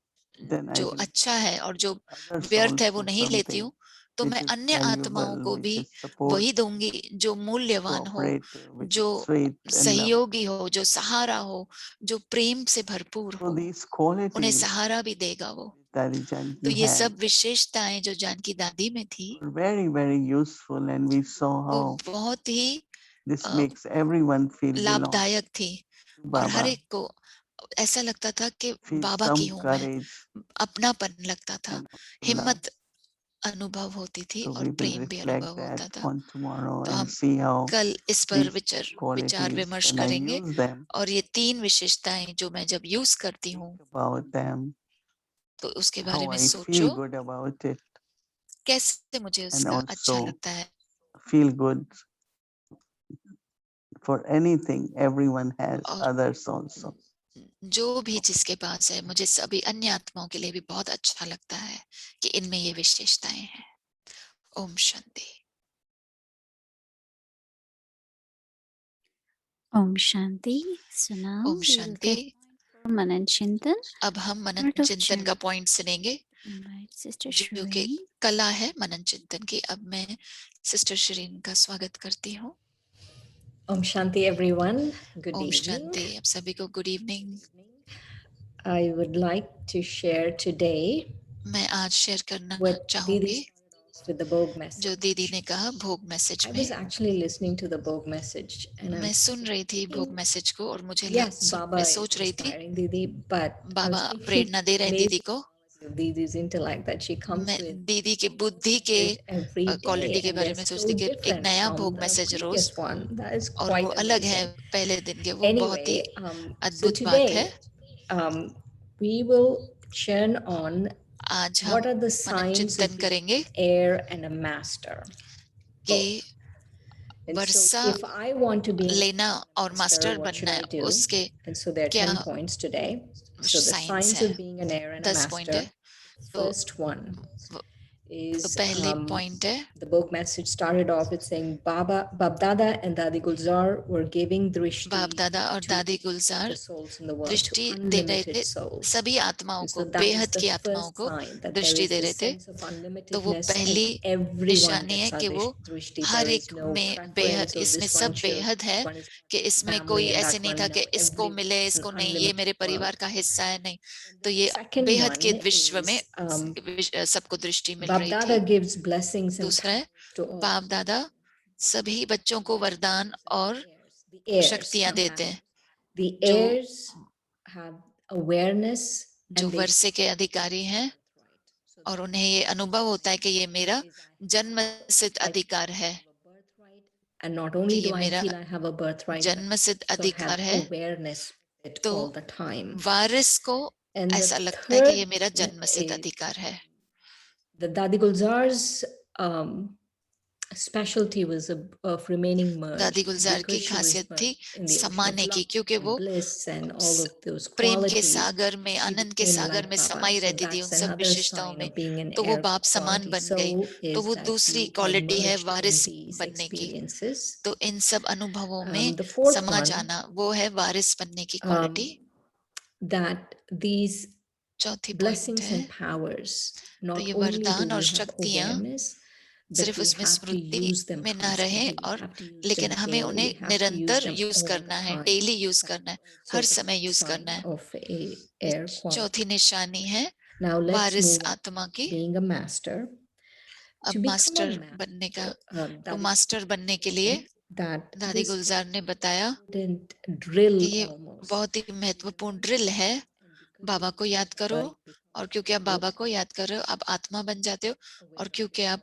then I जो will अच्छा है और जो others व्यर्थ है वो also नहीं लेती something हूँ, तो which मैं is अन्य आत्माओं valuable, को which भी is support, वही दूंगी जो मूल्यवान हो, cooperative, which जो is sweet and loving. सहयोगी हो, जो सहारा हो, जो प्रेम से भरपूर So हो, these उन्हें qualities सहारा भी देगा वो। Dadi तो Janki ये had सब विशेषताएं जो जानकी दादी में थी, were very useful, and we saw वो how बहुत ही this makes everyone feel belong लाभदायक थी to और हर Baba, एक को ऐसा लगता था कि feel बाबा की some हूँ मैं, courage अपनापन लगता था, and also love. हिम्मत अनुभव होती थी So और we will प्रेम भी reflect अनुभव that होता था। on tomorrow तो and हम see how कल इस पर these विचार qualities, विमर्श when I करेंगे use them, और ये तीन विशेषताएं जो मैं जब यूज करती think हूँ about them, तो उसके बारे how में I सोचो feel good about it, कैसे मुझे and उसका अच्छा also लगता है। feel good for anything everyone has, और others also. जो भी जिसके पास है, मुझे सभी अन्य आत्माओं के लिए भी बहुत अच्छा लगता है कि इनमें ये विशेषताएं हैं। Om Shanti. Om Shanti. So now Om we will Shanti. get for Manan Chintan. अब हम मनन Part of चिंतन का Chan. पॉइंट सुनेंगे Invite Sister जो कि Shireen. कला है मनन चिंतन की। अब मैं सिस्टर शरीन का स्वागत करती हूँ। Om Shanti everyone. Good ओम evening. शांति। आप सभी को good evening. I would like to share today मैं आज शेयर करना what Didi चाहूंगी started off with the Bhog जो message. दीदी ने कहा भोग मैसेज I में। was actually listening to the Bhog message and I मैं was सुन रही थी भोग thinking, मैसेज को और मुझे yes, Baba मैं is सोच रही थी inspiring Didi, but I Baba was thinking प्रेरणा दे रहे हैं दीदी amazing को। of Didi's intellect that she comes मैं with दीदी के बुद्धि के it every क्वालिटी day के and बारे they're में so सोचती कि एक different नया from भोग the मैसेज रोज previous one. That is और वो quite अलग है amazing. पहले दिन के। वो बहुत ही Anyway, so अद्भुत बात है। today, we will churn on आज what हम are the मनन signs चिंतन of करेंगे heir and a master. कि And so Varsha if I want to be लेना और master, मास्टर what should बनना I है, do? उसके And so there are क्या 10 points today. So the science signs है? of being an heir and a 10 point master. है. तो First one तो is पहली पॉइंट है, the book message started off with saying Bab Dada and Dadi Gulzar were giving drishti बाप दादा और to दादी the Gulzar souls in the world, to दृष्टि दे रहे unlimited थे souls. सभी आत्माओं And को, so that is बेहद the की आत्माओं first को sign that there दृष्टि is दे a रहे थे. sense of तो वो unlimitedness पहली and everyone निशानी है gets कि वो our drishti. हर There एक is no में बेहद, preference of इसमें this सब one should, बेहद है this one is कि इसमें family कोई and ऐसे that नहीं one, था no, कि इसको everyone. मिले It's an इसको नहीं, ये unlimited मेरे परिवार world. का हिस्सा है, नहीं. And तो then ये the second बेहद के one विश्व में is सबको दृष्टि मिल Bab रही Dada थी. gives blessings and दूसरा है to all बाप दादा सभी बच्चों को वरदान और the heirs. शक्तियां देते हैं. The जो heirs have awareness जो and they वर्षे के अधिकारी हैं और उन्हें ये अनुभव होता है कि ये मेरा जन्मसिद्ध अधिकार है, and not कि only ये do I मेरा feel I have a birthright, but जन्मसिद्ध I also अधिकार have है. awareness of it तो all the time. वारिस को And the ऐसा लगता है कि ये third मेरा one जन्मसिद्ध is अधिकार है. the Dadi Gulzar's specialty was of remaining merged दादी गुलजार की because she was खासियत थी merged in the ocean of समाने की, love क्योंकि वो and bliss and all of those प्रेम के qualities. सागर में, She आनंद के became सागर like में Baba. समाई So रहती थी उन that's सब another विशेषताओं sign में. of being an तो वो heir बाप समान quality बन गई. soul तो is वो that दूसरी you are क्वालिटी है merged in वारिस these बनने की. experiences. तो इन सब अनुभवों में The fourth समा one, जाना, वो है वारिस बनने की क्वालिटी. that these चौथी पॉइंट blessings है, and powers, तो not ये only do वरदान और we have शक्तियां awareness, but सिर्फ we उसमें have to Smriti use them में ना रहे, constantly. We और have to use लेकिन them हमें daily. उन्हें We have to use निरंतर them यूज all करना the है, time. डेली यूज करना है, So हर the समय यूज sign करना है. of a ये air quality. चौथी निशानी है Now let's Waris move on आत्मा की. to being a master. अब To become a मास्टर बनने का, master, तो that मास्टर बनने के लिए that दादी this गुलजार ने बताया important drill कि ये almost. बहुत ही महत्वपूर्ण ड्रिल है. बाबा को याद करो, और क्योंकि आप बाबा को याद कर रहे हो आप आत्मा बन जाते हो, और क्योंकि आप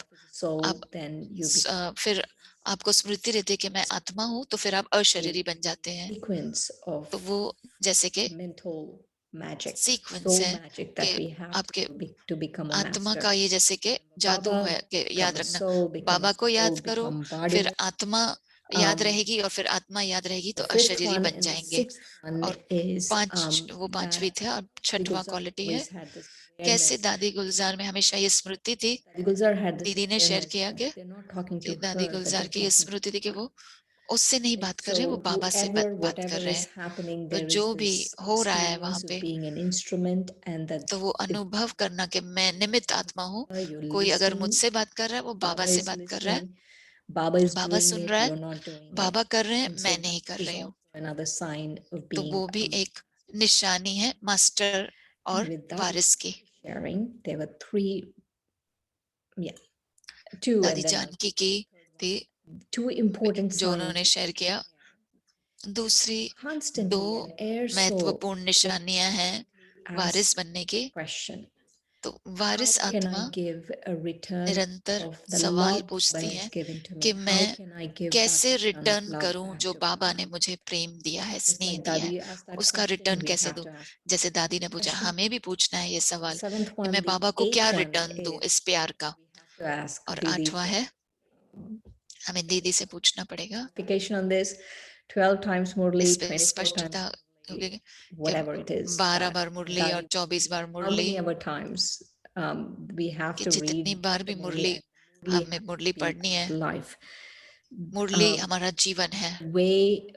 then you become फिर आपको स्मृति रहती है कि मैं आत्मा हूँ, तो फिर आप अशरीरी बन जाते हैं. sequence of तो वो जैसे कि mental magic, सीक्वेंस soul है magic that कि we have आपके to become a आत्मा master. का ये जैसे कि जादू Baba है कि याद become a रखना. soul, become बाबा a को याद soul, करो, become body. फिर आत्मा याद Um, रहेगी, और फिर आत्मा याद रहेगी तो The fifth अशरीरी one बन and the जाएंगे. sixth one और is वो पांचवी थे, और छठवां Gulzar क्वालिटी है always had this कैसे awareness. दादी गुलजार में हमेशा ये स्मृति थी. Gulzar had this दीदी ने शेयर awareness किया that कि they're not talking to दादी her, but गुलजार they're की ये talking स्मृति थी to कि वो उससे नहीं बात कर रहे, वो so बाबा से बात कर whatever रहे is हैं. happening, तो there जो is भी this हो रहा है वहां experience पे, of being an instrument and that तो वो अनुभव करना कि मैं निमित्त आत्मा हूँ. you're कोई अगर listening, मुझसे बात कर रहा है, वो बाबा से is बात कर रहा है. listening, Baba is Baba doing soon it, रहा है, you're not doing it. बाबा कर रहे हैं, And so मैं नहीं that कर is रही हूँ. also another sign of तो being वो भी एक निशानी है मास्टर और with that वारिस की. sharing. There were two दादी and then जानकी की थी two important जो signs. उन्होंने शेयर किया. दूसरी Constantly दो an air soul महत्वपूर्ण निशानियां हैं वारिस asks बनने की. question. तो How वारिस can आत्मा I give a return निरंतर of the सवाल love पूछती that है is given to कि me? How मैं can I give कैसे that return of return love करूं back जो to बाबा Baba? ने मुझे प्रेम दिया है, Just स्नेह like दिया Dadi है, asked that उसका question, रिटर्न we कैसे have दूं. to ask जैसे दादी ने पूछा, question. हमें भी पूछना है ये सवाल Seventh कि one, मैं the बाबा को क्या eighth one रिटर्न दूं is इस प्यार का. to ask और Didi आठवां for है हमें दीदी से पूछना पड़ेगा. clarification on this. 12 times Murli, इस पे 24 times स्पष्टता होगी कि whatever it is. 12 बार मुरली और Dadi, 24 bar how Murali, many other times we have कि to जितनी read बार भी the मुरली Murli हमें मुरली be पढ़नी है. life. मुरली हमारा जीवन है. Way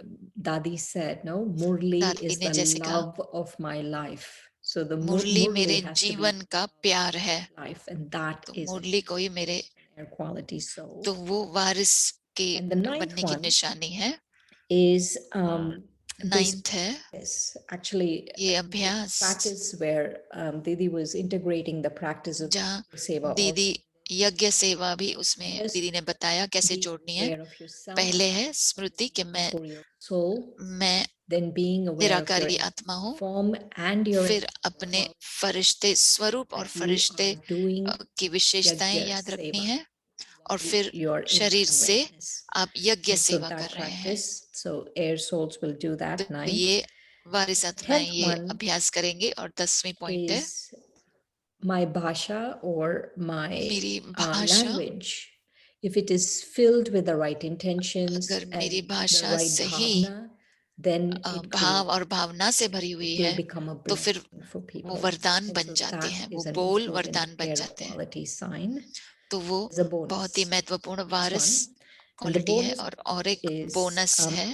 Dadi said, no, Murli दादी is ने the जैसे कहा, love of my life. So the Murali Murli मेरे has to be जीवन का प्यार है. life, and that तो is मुरली को ही मेरे, an air quality soul. तो वो वारिस की And the ninth बनने की one निशानी है. is this नाइन्थ है is actually ये अभ्यास practice where Didi was integrating the practice of जहाँ seva दीदी also. यज्ञ सेवा भी उसमें First, दीदी ने बताया कैसे being जोड़नी है. aware of yourself, पहले है स्मृति कि मैं for your soul, मैं then being aware of your निराकारी आत्मा हूँ. form and your फिर अपने फरिश्ते स्वरूप और that you फरिश्ते are doing की विशेषताएं yajna याद रखनी seva. है, और फिर You're in शरीर से awareness. आप यज्ञ And so सेवा that कर रहे हैं. practice, so air souls will do that तो ninth. ये वारिस आत्माएं 10th ये one अभ्यास करेंगे। और 10वीं पॉइंट है is my bhasha or my मेरी भाषा। language. If it is filled with the right intentions अगर मेरी and the भाषा right सही bhavna, then भाव और भावना से भरी हुई it will है become a तो फिर blessing for वो people. वरदान And बन so जाते that हैं, वो is an बोल important वरदान बन air जाते हैं। quality sign तो वो as a bonus. बहुत ही महत्वपूर्ण Next Waris one. And the quality है। bonus और एक is बोनस है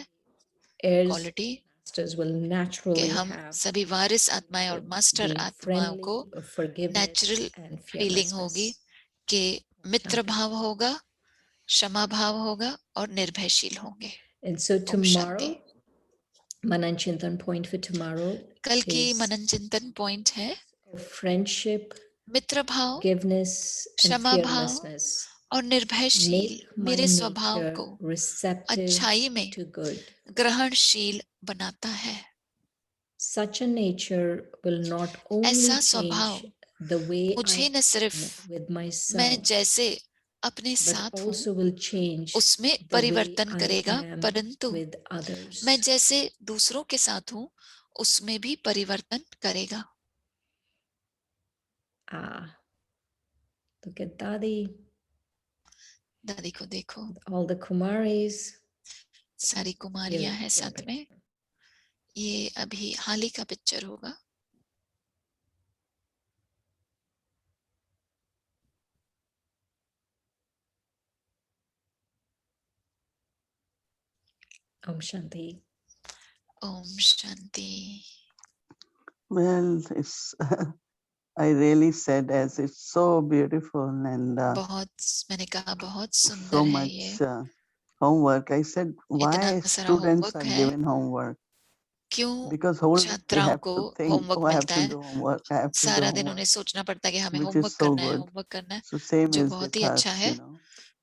heirs क्वालिटी masters will कि naturally हम have सभी वारिस आत्माएं और मास्टर being आत्माओं को friendly, forgiveness natural and feeling होगी fearlessness. कि मित्र Shanti. भाव होगा, क्षमा भाव होगा और निर्भयशील होंगे। And so Om Shanti. tomorrow, Manan Chintan point for tomorrow कल की is मनन चिंतन पॉइंट है friendship, मित्र भाव, forgiveness and क्षमा भाव fearlessness. और निर्भयशील Make my मेरे स्वभाव nature को receptive अच्छाई में to good. ग्रहणशील बनाता है। Such a nature will not only ऐसा स्वभाव change the way I मुझे न am सिर्फ with मैं myself, जैसे अपने but साथ हूँ also will change उसमें the way परिवर्तन I करेगा, am परंतु with others. मैं जैसे दूसरों के साथ हूँ उसमें भी परिवर्तन करेगा। Look at Dadi, दादी को देखो, all the Kumaris. सारी कुमारियां हैं साथ में। ये अभी हाल ही का पिक्चर होगा। Om Shanti. Om Shanti. Well, it's I really said as it's so beautiful and बहुत, मैंने कहा बहुत so सुंदर है much ये। homework. I said, why इतना सारा students होमवर्क are है, given homework? क्यों Because whole day they छात्राओं have को to think, homework oh, I have मिलता to है। do homework, I have to do सारा दिन उन्हें homework, सोचना पड़ता है कि हमें which is होमवर्क so करना है, good. होमवर्क करना है, So same जो is बहुत with ही अच्छा us, है। you know.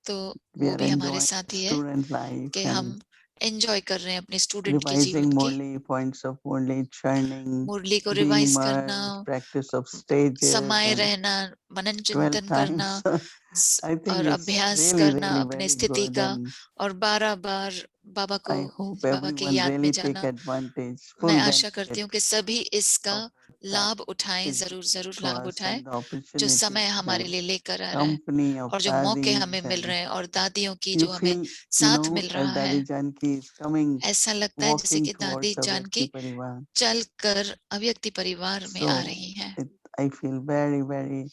तो We वो are भी हमारे enjoying साथ ही है student life कि and हम एंजॉय कर रहे हैं अपने स्टूडेंट के revising जीवन की। Murli, points of Murli, churning, मुरली को being रिवाइज करना, immersed, practice of stages समाये and रहना, मनन 12 चिंतन करना times. I think और it's अभ्यास really, करना really अपने very स्थिति good का, and और 12 बार बाबा को, I hope बाबा की everyone याद में really take जाना। advantage, मैं full आशा करती benefit हूँ कि सभी इसका of what लाभ उठाएं, is जरूर given जरूर to लाभ us उठाएं and the जो opportunities समय हमारे and लिए लेकर आ रहा है, company of और जो मौके dadis हमें मिल and रहे हैं और दादियों की you जो हमें feel, साथ मिल रहा है। Dadi Janki is coming, ऐसा लगता है जैसे walking कि दादी towards जानकी Avyakti Parivar. चल कर अव्यक्ति परिवार में आ So रही हैं। I feel very, very,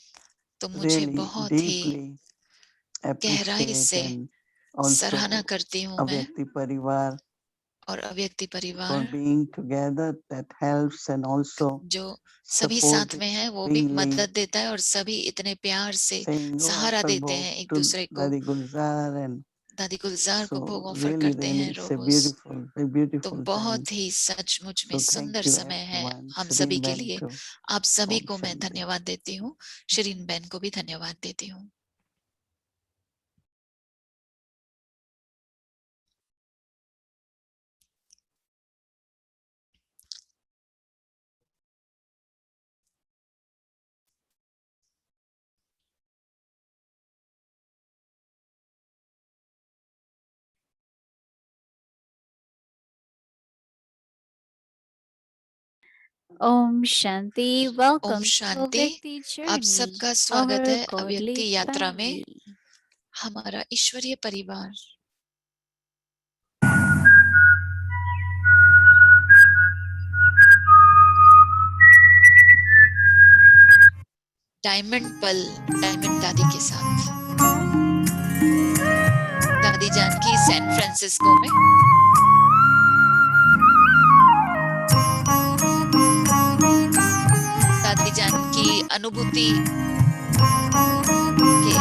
तो मुझे really बहुत ही deeply गहराई appreciate से and सराहना also करती हूँ मैं, Avyakti Parivar और अव्यक्ति for परिवार being together, that helps, and also जो सभी साथ में है वो भी supportingly मदद देता है, और सभी इतने प्यार से saying, oh, सहारा offer देते bhog हैं एक to दूसरे को। Dadi Gulzar, and दादी गुलजार को भोग so ऑफर really, करते really, हैं it's a rose. beautiful, a तो beautiful time. बहुत ही सचमुच में So thank सुंदर you समय है everyone. हम Shrin सभी के Ben लिए। too. आप सभी Om को मैं Shanti. धन्यवाद देती हूँ, शरीन बहन को भी धन्यवाद देती हूँ। Om Shanti. Welcome Om to Shanti. Avyakti आप Journey, सबका स्वागत our है godly अव्यक्ति यात्रा में, family. हमारा ईश्वरीय परिवार। डायमंड पल, डायमंड दादी के साथ। दादी जानकी सैन फ्रांसिस्को में। दादी जानकी अनुभूति के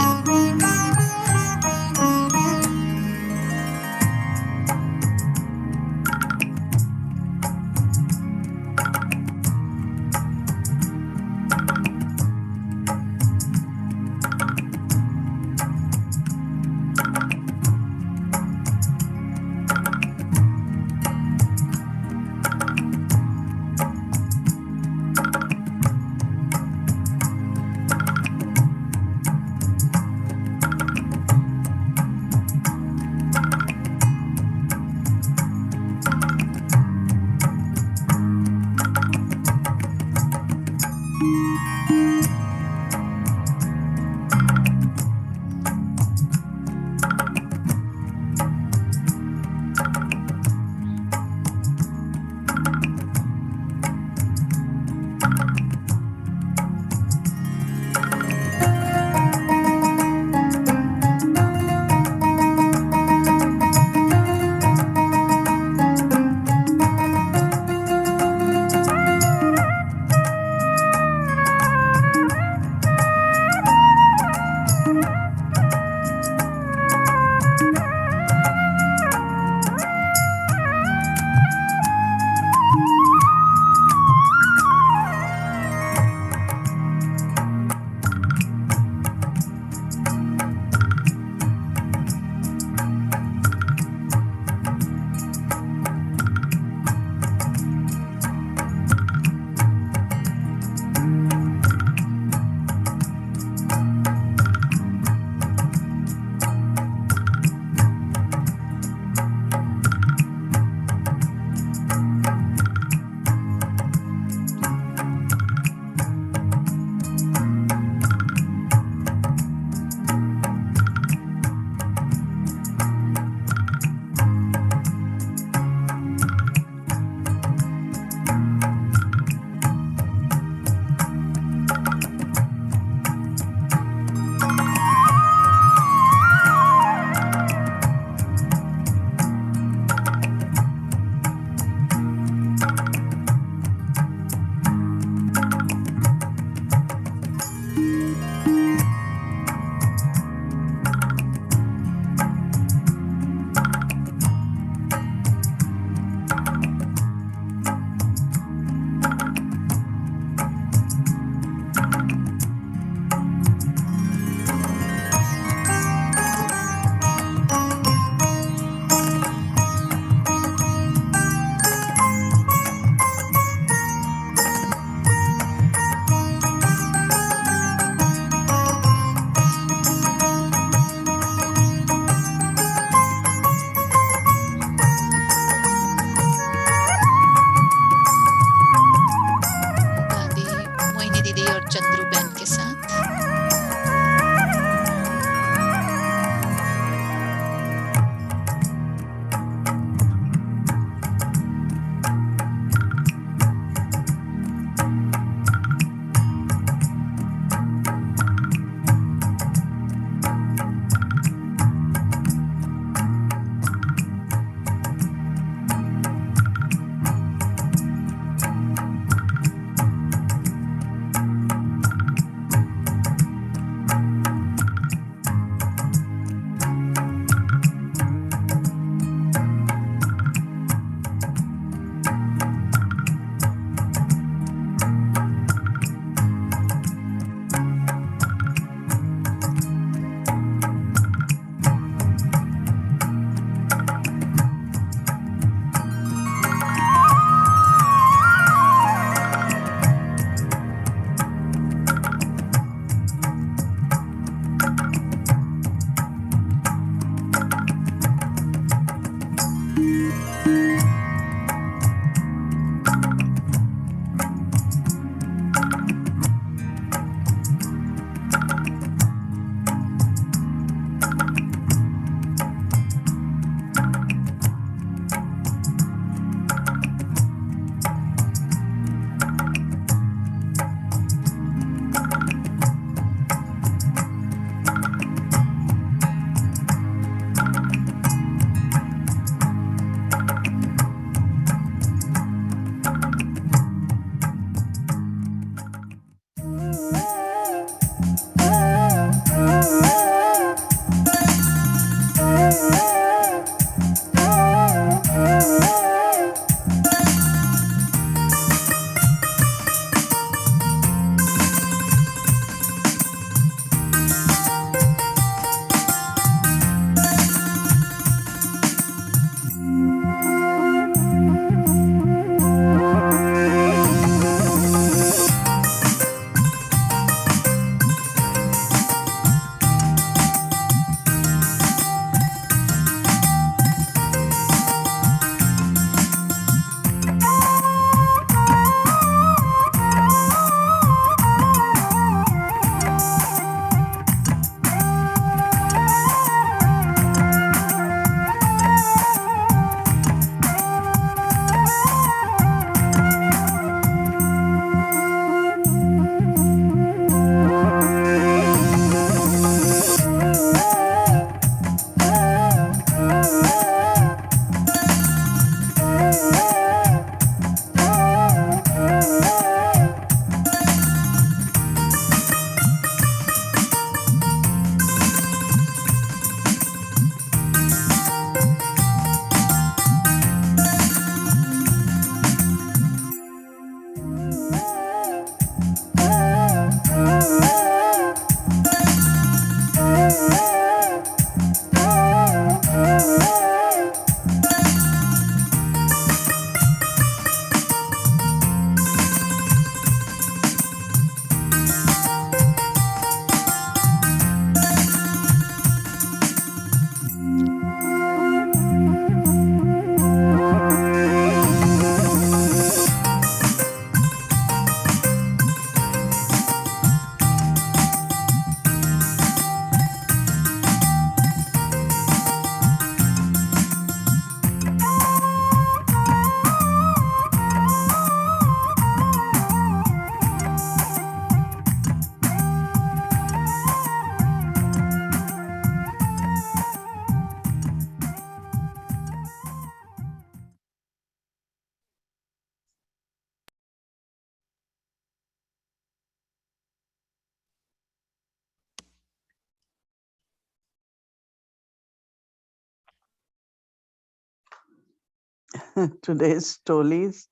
Today's tolis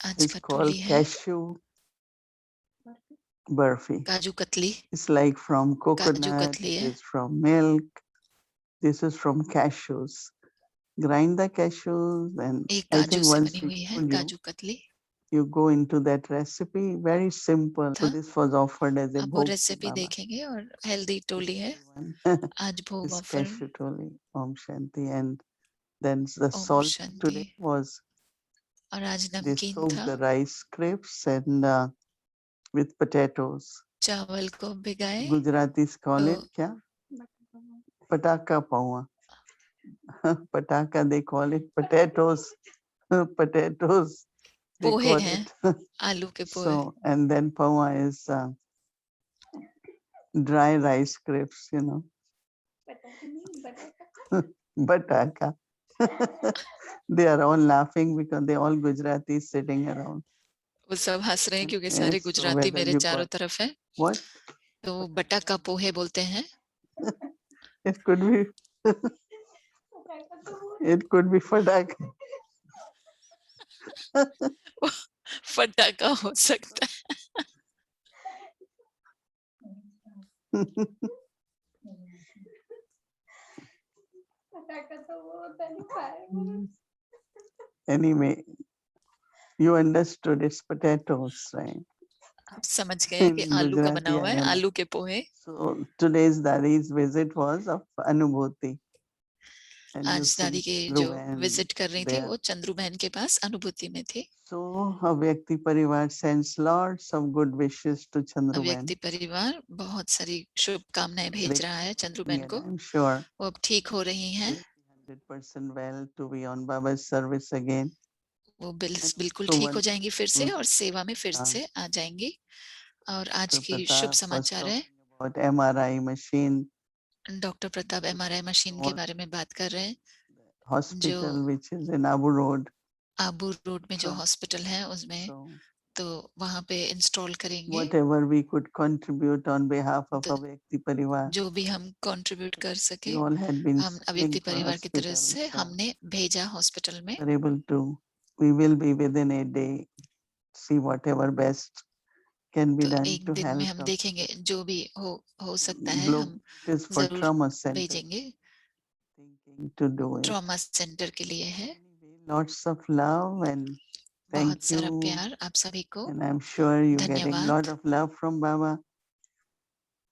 आज is का called टोली है cashew burfi. Kaju katli. It's like from काजू coconut, कतली it है। is from milk, this is from cashews. Grind the cashews and ये I काजू think से once बनी we हुई है told you, kaju katli. you go into that recipe, very simple. So था। this was offered as a आप वो bhog to रेसिपी Baba. देखेंगे और हेल्दी टोली है Everyone. आज भोग This offer. cashew toli, Om Shanti. And then the Om salt Shanti. today was और आज they नमकीन soaked था। the rice scraps and with potatoes. चावल को भिगाए Gujaratis call तो it kya? Pataka pawa. Pataka they call it potatoes. Potatoes they pohe call हैं, it. आलू के पोहे। So and then pawa is dry rice scraps, you know. Bataka. They are all laughing because they all Gujaratis sitting around. वो सब हंस रहे हैं क्योंकि सारे Yes, so गुजराती whether मेरे you चारों call तरफ है। what? तो बटाका पोहे बोलते हैं। It could be. It could be fataka. फटाका हो सकता है। Anyway, you understood it's potatoes, right? आप समझ गए कि In आलू का बना Gujarati, हुआ I है, am. आलू के पोहे। So today's Dadi's visit was of Anubhuti. And you आज see दादी के जो Dhruvan विजिट कर रही थी there. वो चंद्रू बहन के पास अनुभूति में थी। So Avyakti Parivar sends lots of good wishes to अव्यक्ति Chandruban. परिवार बहुत सारी शुभकामनाएं भेज रहा है चंद्रू बहन And को। I'm sure वो अब ठीक हो रही हैं। 100% well to be on Baba's service again. वो बिल्कुल So ठीक हो one जाएंगी फिर से और सेवा में फिर हाँ। से आ जाएंगी। और आज Dr. की शुभ Pratap was समाचार है talking about MRI machine, doctor Pratap MRI machine के बारे में बात कर रहे हैं hospital which is in Abu Road. Abu road में जो So- हॉस्पिटल है उसमें So तो वहां पे इंस्टॉल करेंगे। whatever we could contribute on behalf of The- Avyakti Parivar, जो भी हम कंट्रीब्यूट कर सके we all had been हम sending अव्यक्ति to परिवार की तरफ hospital, से so हमने भेजा हॉस्पिटल में। we're able to, we will be within a day, see whatever best can be तो done एक to दिन में help. हम of देखेंगे जो भी हो सकता है Globe, हम it is for जरूर trauma center, भेजेंगे। thinking to do it. Trauma centre के लिए है। Anyway, lots of love and बहुत thank सारा you. प्यार आप सभी को And I'm sure you're getting धन्यवाद। lot of love from Baba.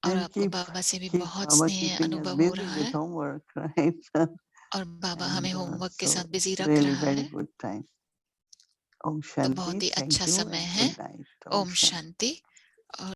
और And आपको बाबा से भी keep बहुत Baba स्नेह keeping us अनुभव हो busy रहा with है homework, right? और बाबा And, हमें होमवर्क के so साथ बिजी it's रख really रहा very है। good time. Om तो बहुत Shanti. ही Thank अच्छा you समय and है। good night. ओम शांति। और